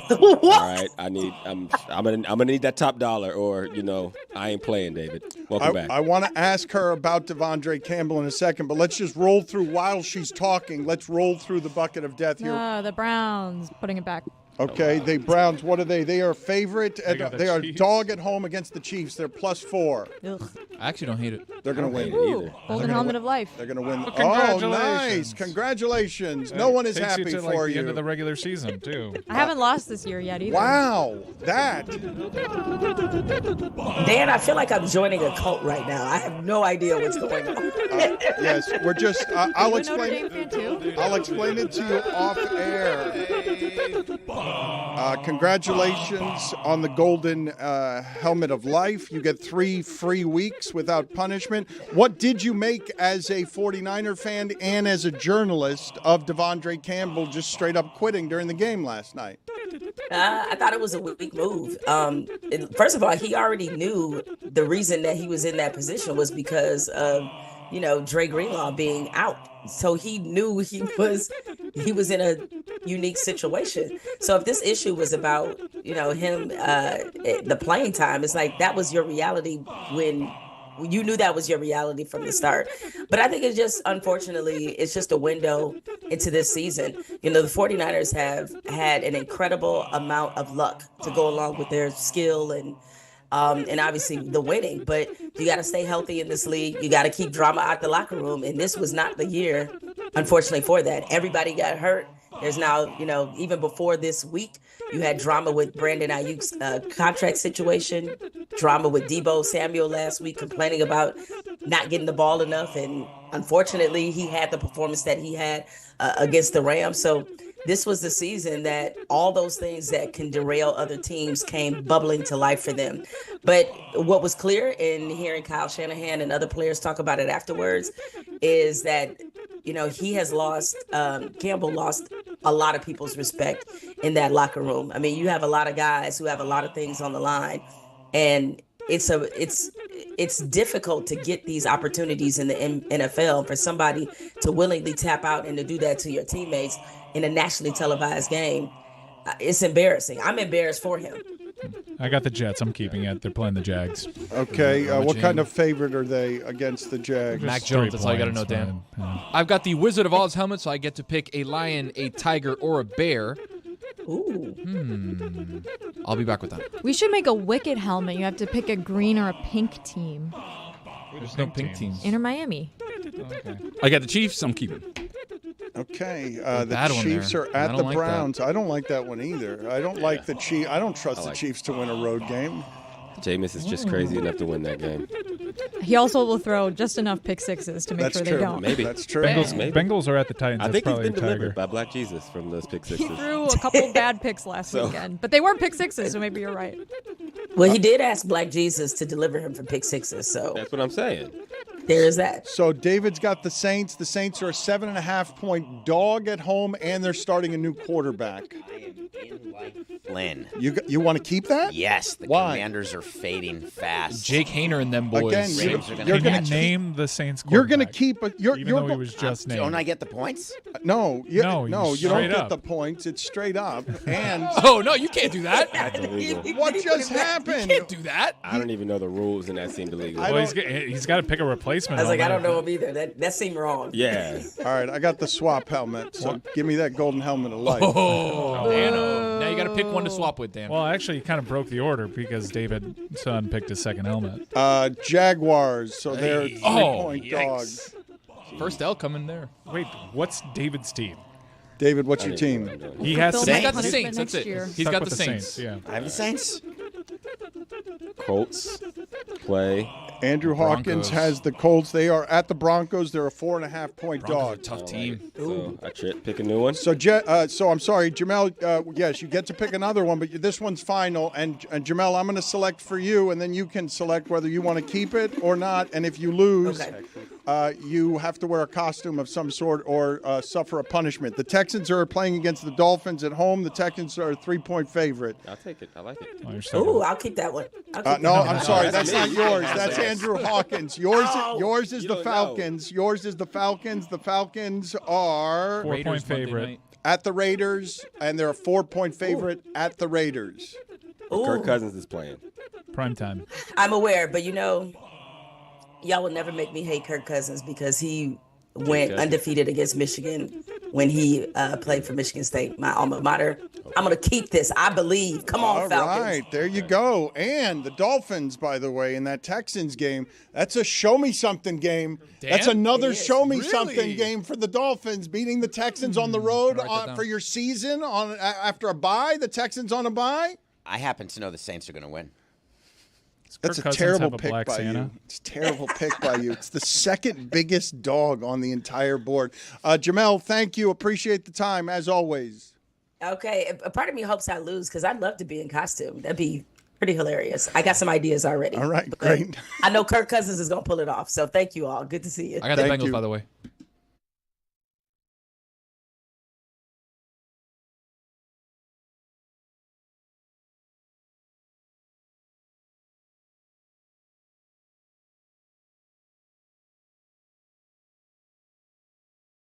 All right, I'm gonna need that top dollar, or I ain't playing, David. Welcome back. I want to ask her about Devondre Campbell in a second, but let's just roll through while she's talking. Let's roll through the bucket of death here. The Browns putting it back. Okay, the Browns, what are they? They are a favorite. They are Chiefs. dog at home against the Chiefs. They're +4. Ugh. I actually don't hate it. They're going to win. either. Golden helmet of life. They're going to win. Well, Oh, congratulations. nice. Congratulations. No one is Takes happy you to, for the you. end of the regular season, too. I haven't lost this year yet either. Wow, that. Dan, I feel like I'm joining a cult right now. I have no idea what's going on. Yes, we're just. I'll You're a Notre Dame explain. fan too? I'll explain it to you off air. Congratulations on the golden helmet of life. You get 3 free weeks without punishment. What did you make as a 49er fan and as a journalist of Devondre Campbell just straight up quitting during the game last night? I thought it was a weak move. First of all, he already knew the reason that he was in that position was because of, Dre Greenlaw being out. So he knew he was in a unique situation. So if this issue was about, him, the playing time, it's like that was your reality when you knew that was your reality from the start. But I think it's just, unfortunately, it's just a window into this season. The 49ers have had an incredible amount of luck to go along with their skill and obviously the winning. But you got to stay healthy in this league. You got to keep drama out the locker room. And this was not the year, unfortunately, for that. Everybody got hurt. There's now, even before this week, you had drama with Brandon Ayuk's contract situation, drama with Debo Samuel last week complaining about not getting the ball enough. And unfortunately, he had the performance that he had against the Rams. So this was the season that all those things that can derail other teams came bubbling to life for them. But what was clear in hearing Kyle Shanahan and other players talk about it afterwards is that, he has lost, Campbell lost a lot of people's respect in that locker room. I mean, you have a lot of guys who have a lot of things on the line, and it's difficult to get these opportunities in the NFL for somebody to willingly tap out and to do that to your teammates in a nationally televised game. It's embarrassing. I'm embarrassed for him. I got the Jets. I'm keeping it. They're playing the Jags. Okay, what kind of favorite are they against the Jags? Mac Jones, that's all you got to know, Dan. I've got the Wizard of Oz helmet, so I get to pick a lion, a tiger, or a bear. Ooh. I'll be back with that. We should make a Wicked helmet. You have to pick a green or a pink team. There's no pink teams. Inter Miami. Okay. I got the Chiefs. I'm keeping. Okay, Bad the one Chiefs there. are I at don't the like Browns. I don't like that one either. I don't like the Chiefs. I don't trust the Chiefs to win a road game. Jameis is just crazy enough to win that game. He also will throw just enough pick sixes to make That's sure true. they don't. Maybe. That's true. Bengals are at the Titans. I That's think he's probably been a tiger. delivered by Black Jesus from those pick He sixes. threw a couple bad picks last weekend, but they weren't pick sixes, so maybe you're right. Well, he did ask Black Jesus to deliver him from pick sixes, so That's what I'm saying. there is that. So David's got the Saints. The Saints are a 7.5-point dog at home, and they're starting a new quarterback. Flynn. You want to keep that? Yes, the Why? Commanders are fading fast. Jake Hayner and them boys. Again, Ravens are You're gonna going catch to it. name the Saints You're going to quarterback, keep it. You're even though he go- was just named. Don't I get the points? No, No, no, you don't straight get up. the points. It's straight up. And Oh no, you can't do that. That's illegal. what just You happened? can't do that. I don't even know the rules, and that seemed illegal. Well, he's got to pick a replacement. I was like, on I don't that. know him either. That seemed wrong. Yeah. All right, I got the swap helmet. So give me that golden helmet of life. Oh, Dano. Now you got to pick one to swap with, Dan. Well, actually, he kind of broke the order because David's son picked his second helmet. Jaguars. So they're Hey. 3-point yikes. dogs. First L coming there. Wait, what's David's team? David, what's your team? He has Fulfill some. my He's got the punishment Saints. That's next it. year. He's Stuck got with the Saints. Yeah. I have the Saints. Colts play. Andrew Hawkins Broncos. has the Colts. They are at the Broncos. They're a 4.5-point Broncos are dog. a tough team. So I pick a new one. So, so I'm sorry, Jamel. Yes, you get to pick another one, but this one's final. And Jamel, I'm going to select for you, and then you can select whether you want to keep it or not. And if you lose, you have to wear a costume of some sort or suffer a punishment. The Texans are playing against the Dolphins at home. The Texans are a 3-point favorite. I'll take it. I like it. Ooh, I'll keep that one. No, I'm sorry. That's me. not yours. That's That's Andrew Hawkins. Yours is You the don't Falcons. Yours is the Falcons. The Falcons are 4-point Raiders Monday favorite. night. at the Raiders, and they're a 4-point favorite at the Raiders. Kirk Cousins is playing. Prime time. I'm aware, but y'all will never make me hate Kirk Cousins because he went undefeated against Michigan when he played for Michigan State, my alma mater. I'm going to keep this. I believe. Come on, Falcons. All right, there you go. And the Dolphins, by the way, in that Texans game, that's a show-me-something game. Damn. That's another It is. show-me-something Really? game for the Dolphins, beating the Texans on the road write that down. for your season after a bye, the Texans on a bye. I happen to know the Saints are going to win. That's Kirk a Cousins terrible have a pick black by Santa? you. It's a terrible pick by you. It's the second biggest dog on the entire board. Jamel, thank you. Appreciate the time, as always. Okay, a part of me hopes I lose because I'd love to be in costume. That'd be pretty hilarious. I got some ideas already. All right, But great. I know Kirk Cousins is going to pull it off. So thank you all. Good to see you. I got the Thank Bengals, you. by the way.